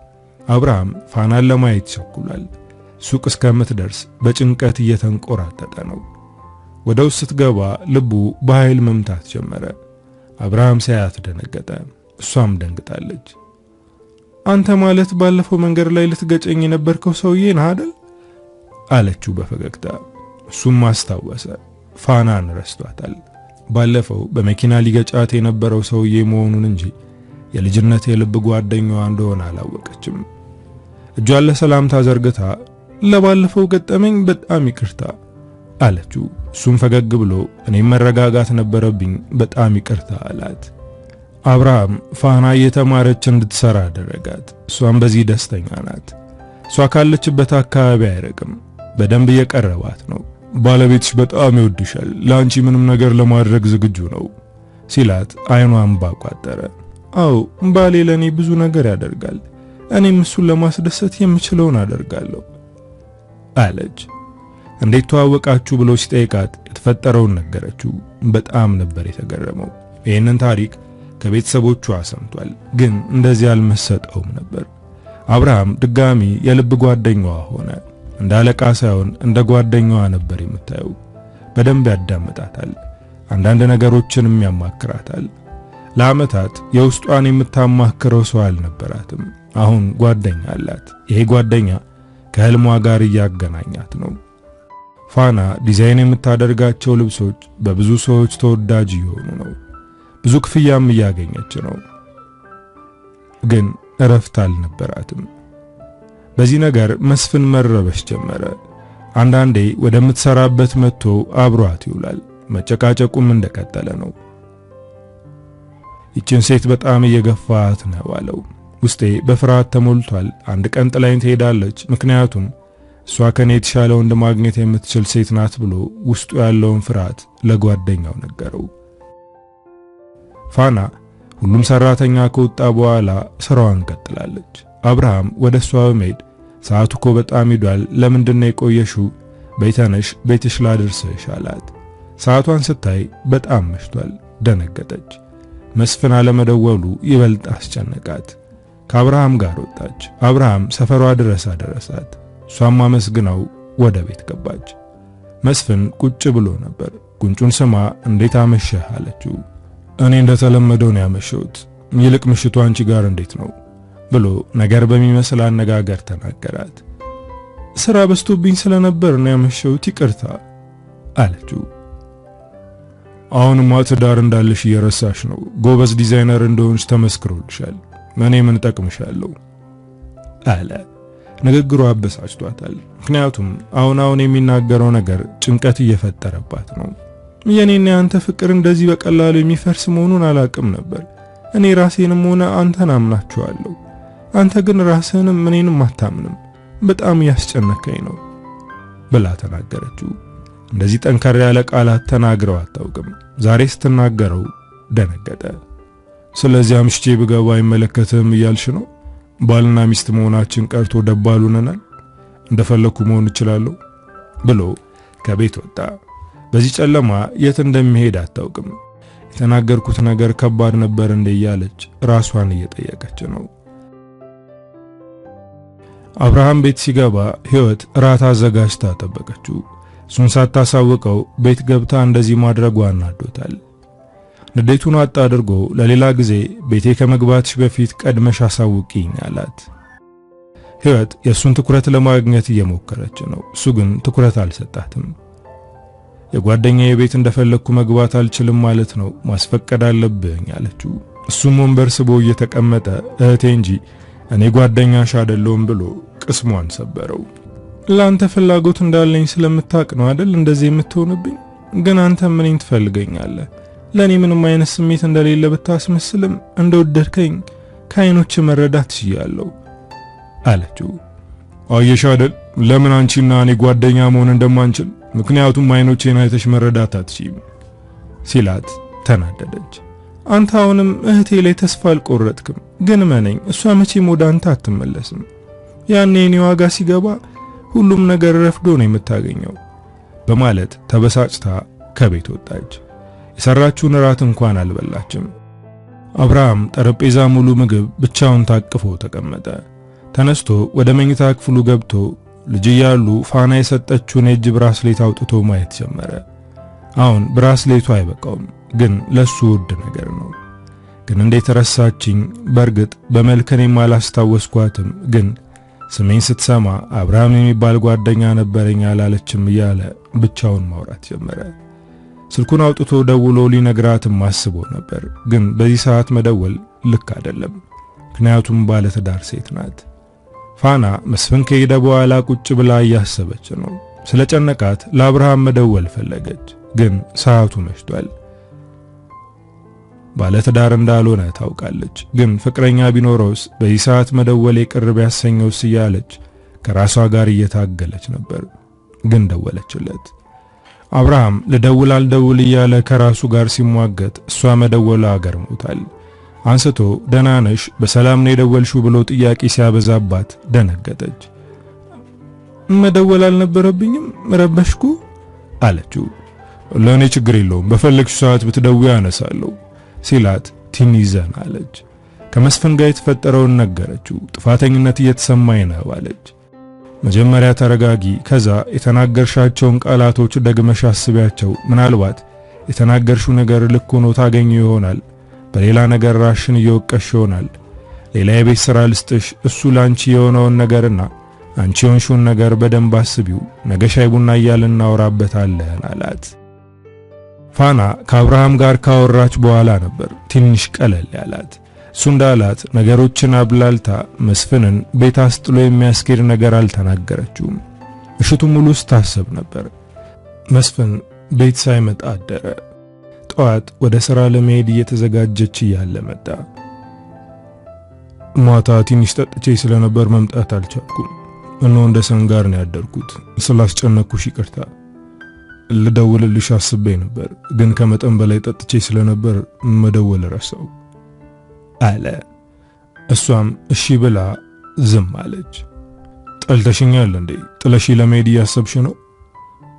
አብርሃም ፋናን ለማየት ቸኩሏል። ሱቅ እስከምትደርስ በጭንቀት እየተንቆራጠጠ ነው። ወደ ውስጥ ስትገባ ልቡ በኃይል መምታት ጀመረ። አብርሃም ሳያት ደነገጠ። እሷም ደንግጣለች። አንተ ማለት ባለፈው መንገድ ላይ ልትገጨኝ የነበርከው ሰውዬ ነህ አይደል? አለችው በፈገግታ። እሱም አስታወሰ። ፋናን ረስቷታል። ባለፈው በመኪና ሊገጫት የነበረው ሰውዬ መሆኑን እንጂ የልጅነት የልብ ጓደኛዋ እንደሆነ አላወቀችም። እጇን ለሰላምታ ዘርግታ ለባለፈው ገጠመኝ በጣም ይቅርታ አለችው። እሱም ፈገግ ብሎ እኔም መረጋጋት ነበረብኝ በጣም ይቅርታ አላት። አብርሃም ፋና እየተማረች እንድትሰራ አደረጋት። እሷም በዚህ ደስተኛ ናት። እሷ ካለችበት አካባቢ አይርቅም። በደንብ እየቀረባት ነው። ባለቤትሽ በጣም ይወድሻል፣ ለአንቺ ምንም ነገር ለማድረግ ዝግጁ ነው ሲላት አይኗን ባቋጠረ። አዎ ባሌ ለኔ ብዙ ነገር ያደርጋል፣ እኔም እሱን ለማስደሰት የምችለውን አደርጋለሁ አለች። እንዴት ተዋወቃችሁ ብሎ ሲጠይቃት የተፈጠረውን ነገረችው። በጣም ነበር የተገረመው። ይህንን ታሪክ ከቤተሰቦቿ ሰምቷል፣ ግን እንደዚህ አልመሰጠውም ነበር። አብርሃም ድጋሚ የልብ ጓደኛዋ ሆነ። እንደ አለቃ ሳይሆን እንደ ጓደኛዋ ነበር የምታየው። በደንብ ያዳምጣታል፣ አንዳንድ ነገሮችንም ያማክራታል። ለዓመታት የውስጧን የምታማክረው ሰው አልነበራትም። አሁን ጓደኛ አላት። ይሄ ጓደኛ ከህልሟ ጋር እያገናኛት ነው። ፋና ዲዛይን የምታደርጋቸው ልብሶች በብዙ ሰዎች ተወዳጅ እየሆኑ ነው። ብዙ ክፍያም እያገኘች ነው። ግን እረፍት አልነበራትም። በዚህ ነገር መስፍን መረበሽ ጀመረ። አንዳንዴ ወደምትሰራበት መጥቶ አብሯት ይውላል። መጨቃጨቁም እንደቀጠለ ነው። ይችን ሴት በጣም እየገፋት ነው አለው። ውስጤ በፍርሃት ተሞልቷል። አንድ ቀን ጥላኝ ትሄዳለች፣ ምክንያቱም እሷ ከኔ የተሻለ ወንድ ማግኘት የምትችል ሴት ናት ብሎ ውስጡ ያለውን ፍርሃት ለጓደኛው ነገረው። ፋና ሁሉም ሰራተኛ ከወጣ በኋላ ስራዋን ቀጥላለች። አብርሃም ወደ እሷ በመሄድ ሰዓቱ እኮ በጣም ሄዷል፣ ለምንድነው የቆየሽው? ቤተነሽ ቤትሽ ላድርስሽ አላት። ሰዓቷን ስታይ በጣም መሽቷል። ደነገጠች። መስፍን አለመደወሉ ይበልጥ አስጨነቃት። ከአብርሃም ጋር ወጣች። አብርሃም ሰፈሯ ድረስ አደረሳት። እሷም አመስግናው ወደ ቤት ገባች። መስፍን ቁጭ ብሎ ነበር። ጉንጩን ስማ እንዴት አመሸህ አለችው። እኔ እንደተለመደው ነው ያመሸሁት፣ ይልቅ ምሽቱ አንቺ ጋር እንዴት ነው ብሎ ነገር በሚመስል አነጋገር ተናገራት። ስራ በዝቶብኝ ስለነበር ነው ያመሸሁት፣ ይቅርታ አለችው። አሁንማ ትዳር እንዳለሽ እየረሳሽ ነው። ጎበዝ ዲዛይነር እንደሆንሽ ተመስክሮልሻል። እኔ ምን ጠቅምሻለሁ አለ። ንግግሩ አበሳጭቷታል። ምክንያቱም አሁን የሚናገረው ነገር ጭንቀት እየፈጠረባት ነው። የኔና ያንተ ፍቅር እንደዚህ በቀላሉ የሚፈርስ መሆኑን አላቅም ነበር። እኔ ራሴንም ሆነ አንተን አምናችኋለሁ። አንተ ግን ራስህንም እኔንም አታምንም። በጣም ያስጨነቀኝ ነው ብላ ተናገረችው። እንደዚህ ጠንከር ያለ ቃላት ተናግረው አታውቅም። ዛሬ ስትናገረው ደነገጠ። ስለዚህ አምሽቼ ብገባ አይመለከትም እያልሽ ነው? ባልና ሚስት መሆናችን ቀርቶ ደባል ሆነናል፣ እንደፈለኩ መሆን እችላለሁ ብሎ ከቤት ወጣ። በዚህ ጨለማ የት እንደሚሄድ አታውቅም። የተናገርኩት ነገር ከባድ ነበር እንደ እያለች ራሷን እየጠየቀች ነው። አብርሃም ቤት ሲገባ ህይወት ራት አዘጋጅታ ጠበቀችው። እሱን ሳታሳውቀው ቤት ገብታ እንደዚህ ማድረጓን አናዶታል። ንዴቱን አጣ አድርጎ ለሌላ ጊዜ ቤቴ ከመግባትሽ በፊት ቀድመሽ አሳውቂኝ አላት። ህይወት የሱን ትኩረት ለማግኘት እየሞከረች ነው። እሱ ግን ትኩረት አልሰጣትም። የጓደኛዬ ቤት እንደፈለኩ መግባት አልችልም ማለት ነው፣ ማስፈቀድ አለብኝ አለችው። እሱም ወንበር ስቦ እየተቀመጠ እህቴ እንጂ እኔ ጓደኛሽ አይደለሁም ብሎ ቅስሟን ሰበረው። ላንተ ፍላጎት እንዳለኝ ስለምታቅ ነው አይደል እንደዚህ የምትሆንብኝ? ግን አንተ ምንን ትፈልገኛለህ? ለኔ ምንም አይነት ስሜት እንደሌለ ብታስመስልም እንደወደድከኝ ከአይኖች መረዳት ይችላልው አለችው። አየሽ አይደል ለምን አንቺና እኔ ጓደኛ መሆን እንደማንችል? ምክንያቱም አይኖቼን አይተሽ መረዳት አትችይም። ሲላት ተናደደች። አንተ አሁንም እህቴ ላይ ተስፋ አልቆረጥክም፣ ግን መነኝ እሷ መቼም ወደ አንተ አትመለስም። ያኔ የኔ ዋጋ ሲገባ ሁሉም ነገር ረፍዶ ነው የምታገኘው በማለት ተበሳጭታ ከቤት ወጣች። የሰራችውን ራት እንኳን አልበላችም። አብርሃም ጠረጴዛ ሙሉ ምግብ ብቻውን ታቅፎ ተቀመጠ። ተነስቶ ወደ መኝታ ክፍሉ ገብቶ ልጅ እያሉ ፋና የሰጠችውን የእጅ ብራስሌት አውጥቶ ማየት ጀመረ። አሁን ብራስሌቱ አይበቃውም፣ ግን ለሱ ውድ ነገር ነው። ግን እንዴት ረሳችኝ? በእርግጥ በመልከኔም አላስታወስኳትም፣ ግን ስሜን ስትሰማ አብርሃም የሚባል ጓደኛ ነበረኝ አላለችም እያለ ብቻውን ማውራት ጀመረ። ስልኩን አውጥቶ ደውሎ ሊነግራትም አስቦ ነበር፣ ግን በዚህ ሰዓት መደወል ልክ አይደለም፣ ምክንያቱም ባለትዳር ሴት ናት። ፋና መስፍን ከሄደ በኋላ ቁጭ ብላ እያሰበች ነው። ስለጨነቃት ለአብርሃም መደወል ፈለገች፣ ግን ሰዓቱ መሽቷል። ባለትዳር እንዳልሆነ ታውቃለች፣ ግን ፍቅረኛ ቢኖረውስ በዚህ ሰዓት መደወል የቅርብ ያሰኘውስ እያለች ከራሷ ጋር እየታገለች ነበር። ግን ደወለችለት። አብርሃም ልደውል አልደውል እያለ ከራሱ ጋር ሲሟገት እሷ መደወሏ ገርሞታል። አንስቶ ደህና ነሽ በሰላም ነው የደወልሽው ብሎ ጥያቄ ሲያበዛባት ደነገጠች። መደወል አልነበረብኝም ረበሽኩ አለችው። ለኔ ችግር የለውም በፈለግሽ ሰዓት ብትደውይ አነሳለሁ ሲላት ትንሽ ዘና አለች። ከመስፍን ጋር የተፈጠረውን ነገረችው። ጥፋተኝነት እየተሰማኝ ነው አለች። መጀመሪያ ተረጋጊ፣ ከዛ የተናገርሻቸውን ቃላቶች ደግመሽ አስቢያቸው። ምናልባት የተናገርሽው ነገር ልክ ሆኖ ታገኙ ይሆናል። በሌላ ነገር ራሽን እየወቀሽ ይሆናል። ሌላ የቤት ሥራ ልስጥሽ። እሱ ላንቺ የሆነውን ነገርና አንቺ የሆንሽውን ነገር በደንብ አስቢው። ነገ ሻይ ቡና እያልን እናወራበታለን አላት። ፋና ከአብርሃም ጋር ካወራች በኋላ ነበር ትንሽ ቀለል ያላት። እሱ እንዳላት ነገሮችን አብላልታ መስፍንን ቤት አስጥሎ የሚያስኬድ ነገር አልተናገረችውም። እሽቱን ሙሉ ስታስብ ነበር። መስፍን ቤት ሳይመጣ አደረ። ጠዋት ወደ ሥራ ለመሄድ እየተዘጋጀች እያለ መጣ። ማታ ትንሽ ጠጥቼ ስለነበር መምጣት አልቻልኩም። እነሆ እንደ ሰንጋር ነው ያደርኩት። ስላስጨነቅኩሽ ይቅርታ። ልደውልልሽ አስቤ ነበር፣ ግን ከመጠን በላይ ጠጥቼ ስለነበር መደወል ረሳው አለ። እሷም እሺ ብላ ዝም አለች። ጠልተሽኛል እንዴ? ጥለሽ ለመሄድ እያሰብሽ ነው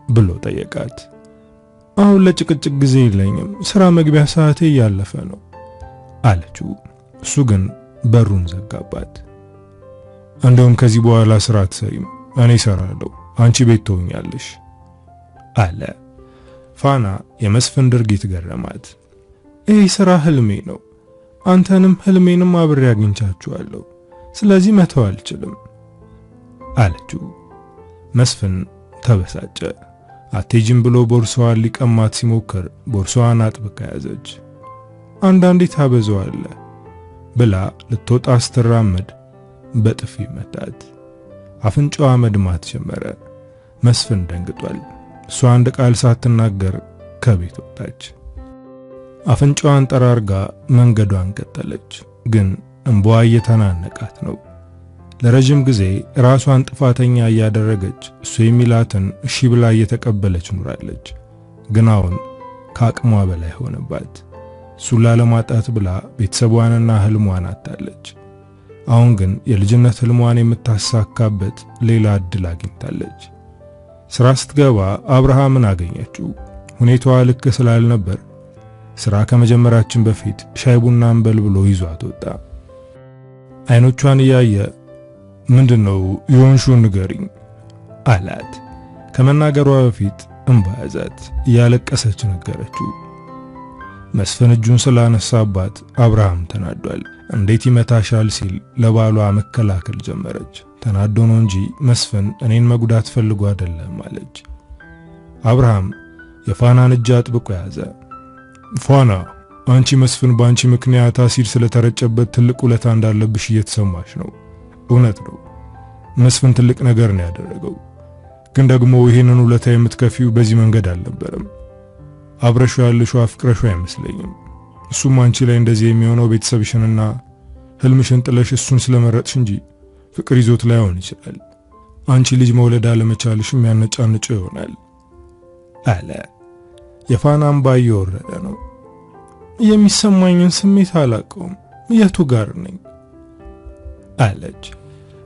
ብሎ ጠየቃት። አሁን ለጭቅጭቅ ጊዜ የለኝም፣ ሥራ መግቢያ ሰዓቴ እያለፈ ነው አለችው። እሱ ግን በሩን ዘጋባት። እንደውም ከዚህ በኋላ ሥራ አትሰሪም፣ እኔ እሰራለሁ፣ አንቺ ቤት ትሆኛለሽ አለ። ፋና የመስፍን ድርጊት ገረማት። ይህ ሥራ ህልሜ ነው፣ አንተንም ህልሜንም አብሬ አግኝቻችኋለሁ፣ ስለዚህ መተው አልችልም አለችው። መስፍን ተበሳጨ። አትሄጂም ብሎ ቦርሳዋን ሊቀማት ሲሞክር ቦርሳዋን አጥብቃ ያዘች። አንዳንዴ ታበዛዋለህ ብላ ልትወጣ ስትራመድ በጥፊ መታት። አፍንጫዋ መድማት ጀመረ። መስፍን ደንግጧል። እሷ አንድ ቃል ሳትናገር ከቤት ወጣች። አፍንጫዋን ጠራርጋ መንገዷን ቀጠለች። ግን እንባዋ እየተናነቃት ነው። ለረጅም ጊዜ ራሷን ጥፋተኛ እያደረገች እሱ የሚላትን እሺ ብላ እየተቀበለች ኑራለች። ግን አሁን ከአቅሟ በላይ ሆነባት። እሱን ላለማጣት ብላ ቤተሰቧንና ህልሟን አጣለች። አሁን ግን የልጅነት ህልሟን የምታሳካበት ሌላ እድል አግኝታለች። ሥራ ስትገባ አብርሃምን አገኘችው። ሁኔታዋ ልክ ስላልነበር ሥራ ከመጀመራችን በፊት ሻይ ቡና እንበል ብሎ ይዟት ወጣ። አይኖቿን እያየ ምንድነው የሆንሽውን ንገሪኝ አላት። ከመናገሯ በፊት እንባ ያዛት። እያለቀሰች ነገረችው። መስፍን እጁን ስላነሳባት አብርሃም ተናዷል። እንዴት ይመታሻል ሲል ለባሏ መከላከል ጀመረች። ተናዶ ነው እንጂ መስፍን እኔን መጉዳት ፈልጎ አይደለም አለች። አብርሃም የፋናን እጅ አጥብቆ ያዘ። ፋና፣ አንቺ መስፍን ባንቺ ምክንያት አሲድ ስለተረጨበት ትልቅ ውለታ እንዳለብሽ እየተሰማሽ ነው። እውነት ነው፣ መስፍን ትልቅ ነገር ነው ያደረገው። ግን ደግሞ ይሄንን ውለታ የምትከፊው በዚህ መንገድ አልነበረም። አብረሹ ያለሽው አፍቅረሹ አይመስለኝም። እሱም አንቺ ላይ እንደዚህ የሚሆነው ቤተሰብሽንና ህልምሽን ጥለሽ እሱን ስለመረጥሽ እንጂ ፍቅር ይዞት ላይሆን ይችላል። አንቺ ልጅ መውለድ አለመቻልሽ የሚያነጫንጭ ይሆናል አለ። የፋና እንባ እየወረደ ነው። የሚሰማኝን ስሜት አላውቀውም፣ የቱ ጋር ነኝ አለች።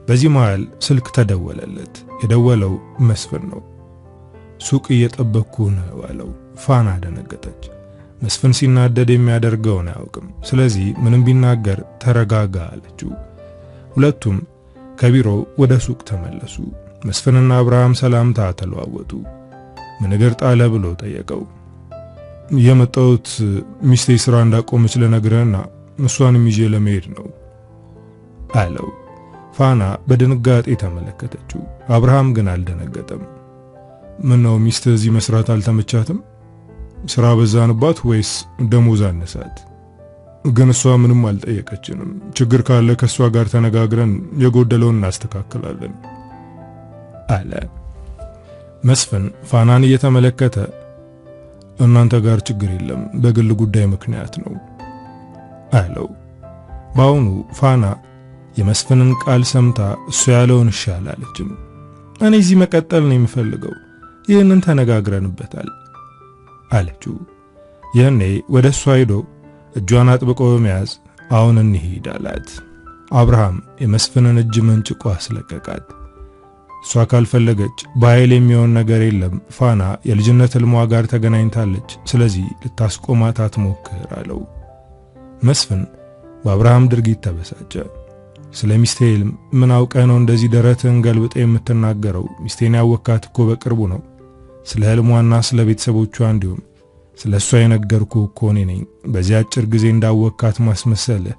በዚህ መሃል ስልክ ተደወለለት። የደወለው መስፍን ነው። ሱቅ እየጠበቅኩ ነው አለው። ፋና ደነገጠች። መስፍን ሲናደድ የሚያደርገውን አያውቅም። ስለዚህ ምንም ቢናገር ተረጋጋ አለችው። ሁለቱም ከቢሮው ወደ ሱቅ ተመለሱ። መስፍንና አብርሃም ሰላምታ ተለዋወጡ። ምን እግር ጣለ ብሎ ጠየቀው። የመጣሁት ሚስቴ ስራ እንዳቆመች ለነግረህና እሷንም ይዤ ለመሄድ ነው አለው። ፋና በድንጋጤ ተመለከተችው። አብርሃም ግን አልደነገጠም። ምን ነው ሚስት እዚህ መስራት አልተመቻትም? ስራ በዛንባት ወይስ ደሞዝ አነሳት? ግን እሷ ምንም አልጠየቀችንም። ችግር ካለ ከሷ ጋር ተነጋግረን የጎደለውን እናስተካክላለን አለ። መስፍን ፋናን እየተመለከተ እናንተ ጋር ችግር የለም፣ በግል ጉዳይ ምክንያት ነው አለው። በአሁኑ ፋና የመስፍንን ቃል ሰምታ እሱ ያለውን ይሻል አለችም። እኔ እዚህ መቀጠል ነው የምፈልገው፣ ይህንን ተነጋግረንበታል አለችው። ይህኔ ወደ እሷ ሄዶ እጇን አጥብቆ በመያዝ አሁን እንሂድ አላት። አብርሃም የመስፍንን እጅ መንጭቆ አስለቀቃት። እሷ ካልፈለገች በኃይል የሚሆን ነገር የለም። ፋና የልጅነት ህልሟ ጋር ተገናኝታለች። ስለዚህ ልታስቆማት አትሞክር አለው። መስፍን በአብርሃም ድርጊት ተበሳጨ። ስለ ሚስቴ ህልም ምን አውቀህ ነው እንደዚህ ደረትህን ገልብጠ የምትናገረው? ሚስቴን ያወካት እኮ በቅርቡ ነው። ስለ ህልሟና ስለ ቤተሰቦቿ እንዲሁም ስለ እሷ የነገርኩ እኮ እኔ ነኝ። በዚህ አጭር ጊዜ እንዳወካት ማስመሰልህ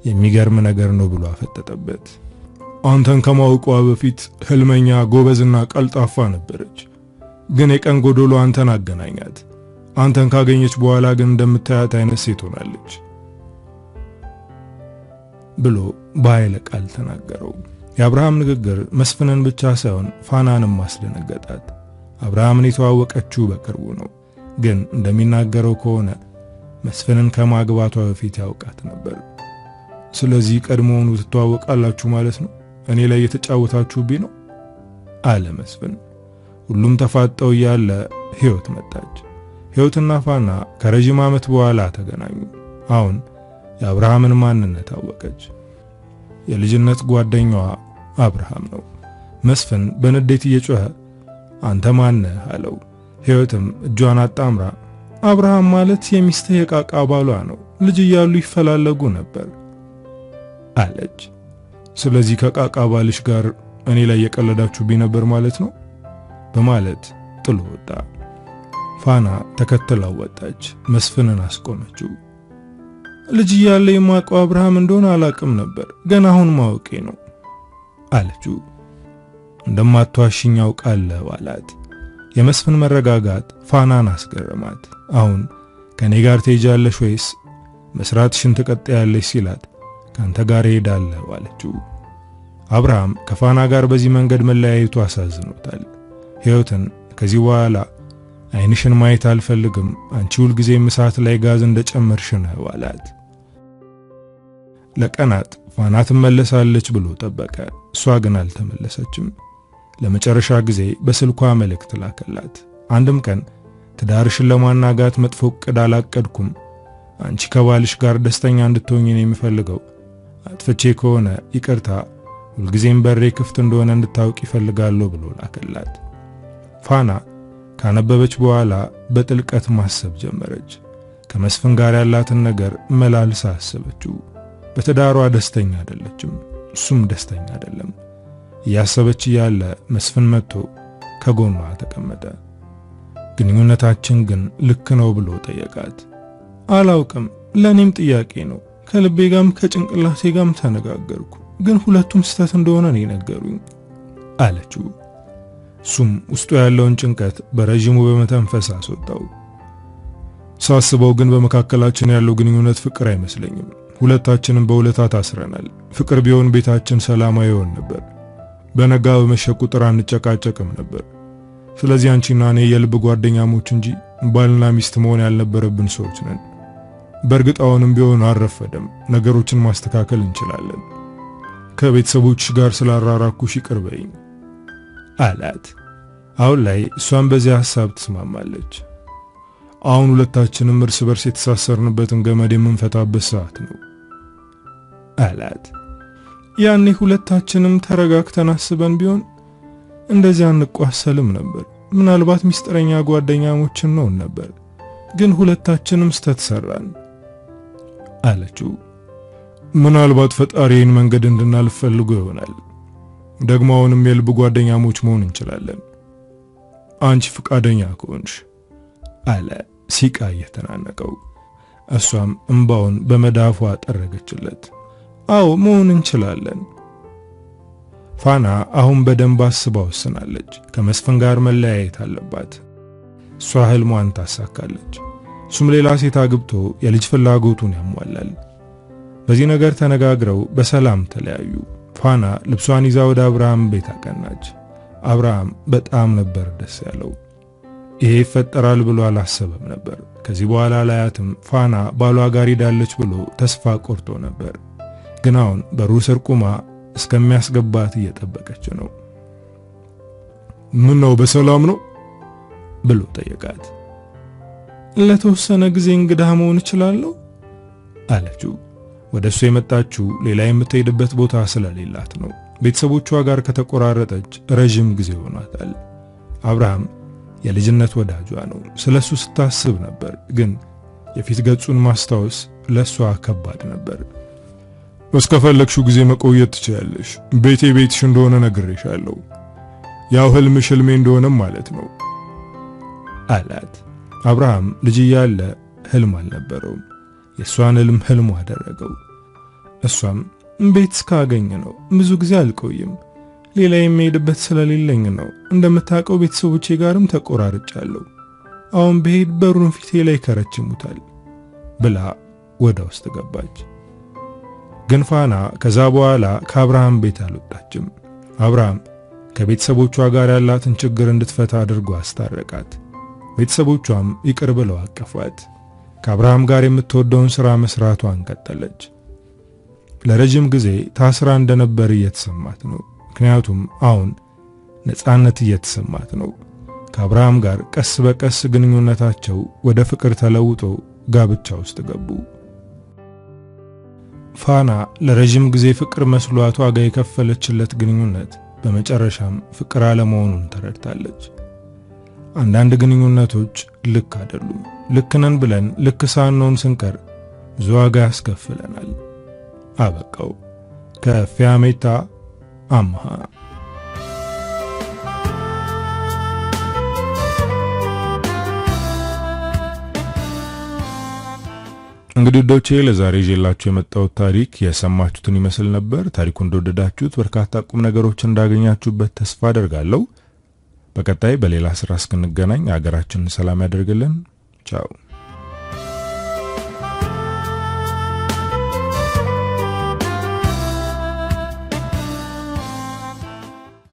የሚገርም ነገር ነው ብሎ አፈጠጠበት። አንተን ከማውቋ በፊት ህልመኛ ጎበዝና ቀልጣፋ ነበረች። ግን የቀን ጎዶሎ አንተን አገናኛት። አንተን ካገኘች በኋላ ግን እንደምታያት አይነት ሴት ሆናለች ብሎ በኃይለ ቃል ተናገረው። የአብርሃም ንግግር መስፍንን ብቻ ሳይሆን ፋናንም አስደነገጣት። አብርሃምን የተዋወቀችው በቅርቡ ነው። ግን እንደሚናገረው ከሆነ መስፍንን ከማግባቷ በፊት ያውቃት ነበር። ስለዚህ ቀድሞውኑ ትተዋወቃላችሁ ማለት ነው? እኔ ላይ የተጫወታችሁብኝ ነው አለ መስፍን። ሁሉም ተፋጠው ያለ ህይወት መጣች። ህይወትና ፋና ከረጅም ዓመት በኋላ ተገናኙ። አሁን የአብርሃምን ማንነት አወቀች። የልጅነት ጓደኛዋ አብርሃም ነው። መስፍን በንዴት እየጮኸ አንተ ማን ነህ አለው። ህይወትም እጇን አጣምራ አብርሃም ማለት የሚስትህ የቃቃ ባሏ ነው፣ ልጅ እያሉ ይፈላለጉ ነበር አለች። ስለዚህ ከቃቃ ባልሽ ጋር እኔ ላይ የቀለዳችሁብኝ ነበር ማለት ነው በማለት ጥሎ ወጣ። ፋና ተከትላው ወጣች። መስፍንን አስቆመችው። ልጅ እያለ የማውቀው አብርሃም እንደሆነ አላቅም ነበር፣ ገና አሁን ማወቄ ነው አለችው። እንደማትዋሽኝ አውቃለሁ አላት። የመስፍን መረጋጋት ፋናን አስገረማት። አሁን ከኔ ጋር ትሄጃለሽ ወይስ መስራትሽን ትቀጥያለሽ ሲላት ካንተ ጋር እሄዳለሁ አለችው። አብርሃም ከፋና ጋር በዚህ መንገድ መለያየቱ አሳዝኖታል። ህይወትን ከዚህ በኋላ አይንሽን ማየት አልፈልግም፣ አንቺ ሁል ጊዜ ምሳት ላይ ጋዝ እንደጨመርሽ ነው አላት። ለቀናት ፋና ትመለሳለች ብሎ ጠበቀ። እሷ ግን አልተመለሰችም። ለመጨረሻ ጊዜ በስልኳ መልእክት ላከላት። አንድም ቀን ትዳርሽን ለማናጋት መጥፎ ዕቅድ አላቀድኩም፣ አንቺ ከባልሽ ጋር ደስተኛ እንድትሆኚ ነው የሚፈልገው። አጥፍቼ ከሆነ ይቅርታ፣ ሁልጊዜም በሬ ክፍት እንደሆነ እንድታውቂ ይፈልጋለሁ ብሎ ላከላት። ፋና ካነበበች በኋላ በጥልቀት ማሰብ ጀመረች። ከመስፍን ጋር ያላትን ነገር መላልሳ አሰበችው። በትዳሯ ደስተኛ አይደለችም፣ እሱም ደስተኛ አይደለም። እያሰበች ያለ መስፍን መጥቶ ከጎኗ ተቀመጠ። ግንኙነታችን ግን ልክ ነው ብሎ ጠየቃት። አላውቅም፣ ለኔም ጥያቄ ነው። ከልቤ ጋርም ከጭንቅላቴ ጋርም ተነጋገርኩ፣ ግን ሁለቱም ስህተት እንደሆነ ነው ነገሩኝ አለችው። እሱም ውስጡ ያለውን ጭንቀት በረጅሙ በመተንፈስ አስወጣው። ሳስበው ግን በመካከላችን ያለው ግንኙነት ፍቅር አይመስለኝም። ሁለታችንም በውለታ ታስረናል። ፍቅር ቢሆን ቤታችን ሰላማዊ ይሆን ነበር። በነጋ በመሸ ቁጥር አንጨቃጨቅም ነበር። ስለዚህ አንቺና እኔ የልብ ጓደኛሞች እንጂ ባልና ሚስት መሆን ያልነበረብን ሰዎች ነን። በእርግጥ አሁንም ቢሆን አልረፈደም፣ ነገሮችን ማስተካከል እንችላለን። ከቤተሰቦች ጋር ስላራራኩሽ ይቅር በይኝ አላት። አሁን ላይ እሷን በዚህ ሐሳብ ትስማማለች። አሁን ሁለታችንም እርስ በርስ የተሳሰርንበትን ገመድ የምንፈታበት ሰዓት ነው አላት። ያኔ ሁለታችንም ተረጋግተን አስበን ቢሆን እንደዚያ አንቋሰልም ነበር። ምናልባት ሚስጥረኛ ጓደኛሞችን ነው ነበር። ግን ሁለታችንም ስተት ሰራን አለችው። ምናልባት ፈጣሪን መንገድ እንድናልፍ ፈልጎ ይሆናል። ደግሞ አሁንም የልብ ጓደኛሞች መሆን እንችላለን አንቺ ፍቃደኛ ከሆንሽ አለ ሲቃ እየተናነቀው። እሷም እንባውን በመዳፏ ጠረገችለት። አዎ መሆን እንችላለን። ፋና አሁን በደንብ አስባ ወስናለች። ከመስፍን ጋር መለያየት አለባት። እሷ ህልሟን ታሳካለች። እሱም ሌላ ሴት አግብቶ የልጅ ፍላጎቱን ያሟላል። በዚህ ነገር ተነጋግረው በሰላም ተለያዩ። ፋና ልብሷን ይዛ ወደ አብርሃም ቤት አቀናች። አብርሃም በጣም ነበር ደስ ያለው። ይሄ ይፈጠራል ብሎ አላሰበም ነበር። ከዚህ በኋላ ላያትም ፋና ባሏ ጋር ሄዳለች ብሎ ተስፋ ቆርጦ ነበር። ግን አሁን በሩ ስር ቆማ እስከሚያስገባት እየጠበቀች ነው። ምን ነው በሰላም ነው ብሎ ጠየቃት። ለተወሰነ ጊዜ እንግዳ መሆን እችላለሁ አለችው። ወደሱ የመጣችው ሌላ የምትሄድበት ቦታ ስለሌላት ነው። ቤተሰቦቿ ጋር ከተቆራረጠች ረጅም ጊዜ ሆኗታል። አብርሃም የልጅነት ወዳጇ ነው። ስለሱ ስታስብ ነበር። ግን የፊት ገጹን ማስታወስ ለሷ ከባድ ነበር። እስከፈለግሽው ጊዜ መቆየት ትችያለሽ። ቤቴ ቤትሽ እንደሆነ ነግሬሻለሁ። ያው ህልምሽ ህልሜ እንደሆነም ማለት ነው አላት። አብርሃም ልጅ እያለ ህልም አልነበረውም። የሷን ህልም ህልሙ አደረገው። እሷም ቤት እስካገኝ ነው፣ ብዙ ጊዜ አልቆይም፣ ሌላ የሚሄድበት ስለሌለኝ ነው። እንደምታውቀው ቤተሰቦቼ ጋርም ተቆራርጫለሁ። አሁን በሄድ በሩን ፊቴ ላይ ከረችሙታል ብላ ወደ ውስጥ ገባች። ግን ፋና ከዛ በኋላ ከአብርሃም ቤት አልወጣችም። አብርሃም ከቤተሰቦቿ ጋር ያላትን ችግር እንድትፈታ አድርጎ አስታረቃት። ቤተሰቦቿም ይቅር ብለው አቀፏት። ከአብርሃም ጋር የምትወደውን ሥራ መስራቷን ቀጠለች። ለረጅም ጊዜ ታስራ እንደነበር እየተሰማት ነው። ምክንያቱም አሁን ነፃነት እየተሰማት ነው። ከአብርሃም ጋር ቀስ በቀስ ግንኙነታቸው ወደ ፍቅር ተለውጦ ጋብቻ ውስጥ ገቡ። ፋና ለረጅም ጊዜ ፍቅር መስሏት ዋጋ የከፈለችለት ግንኙነት በመጨረሻም ፍቅር አለመሆኑን ተረድታለች። አንዳንድ ግንኙነቶች ልክ አይደሉም። ልክ ነን ብለን ልክ ሳንሆን ስንቀር ብዙ ዋጋ ያስከፍለናል። አበቃው። ከፊያሜታ አምሃ። እንግዲህ ዶቼ ለዛሬ ይዤላችሁ የመጣሁት ታሪክ የሰማችሁትን ይመስል ነበር። ታሪኩን እንደወደዳችሁት በርካታ ቁም ነገሮችን እንዳገኛችሁበት ተስፋ አደርጋለሁ። በቀጣይ በሌላ ስራ እስክንገናኝ ሀገራችንን ሰላም ያደርግልን። ቻው።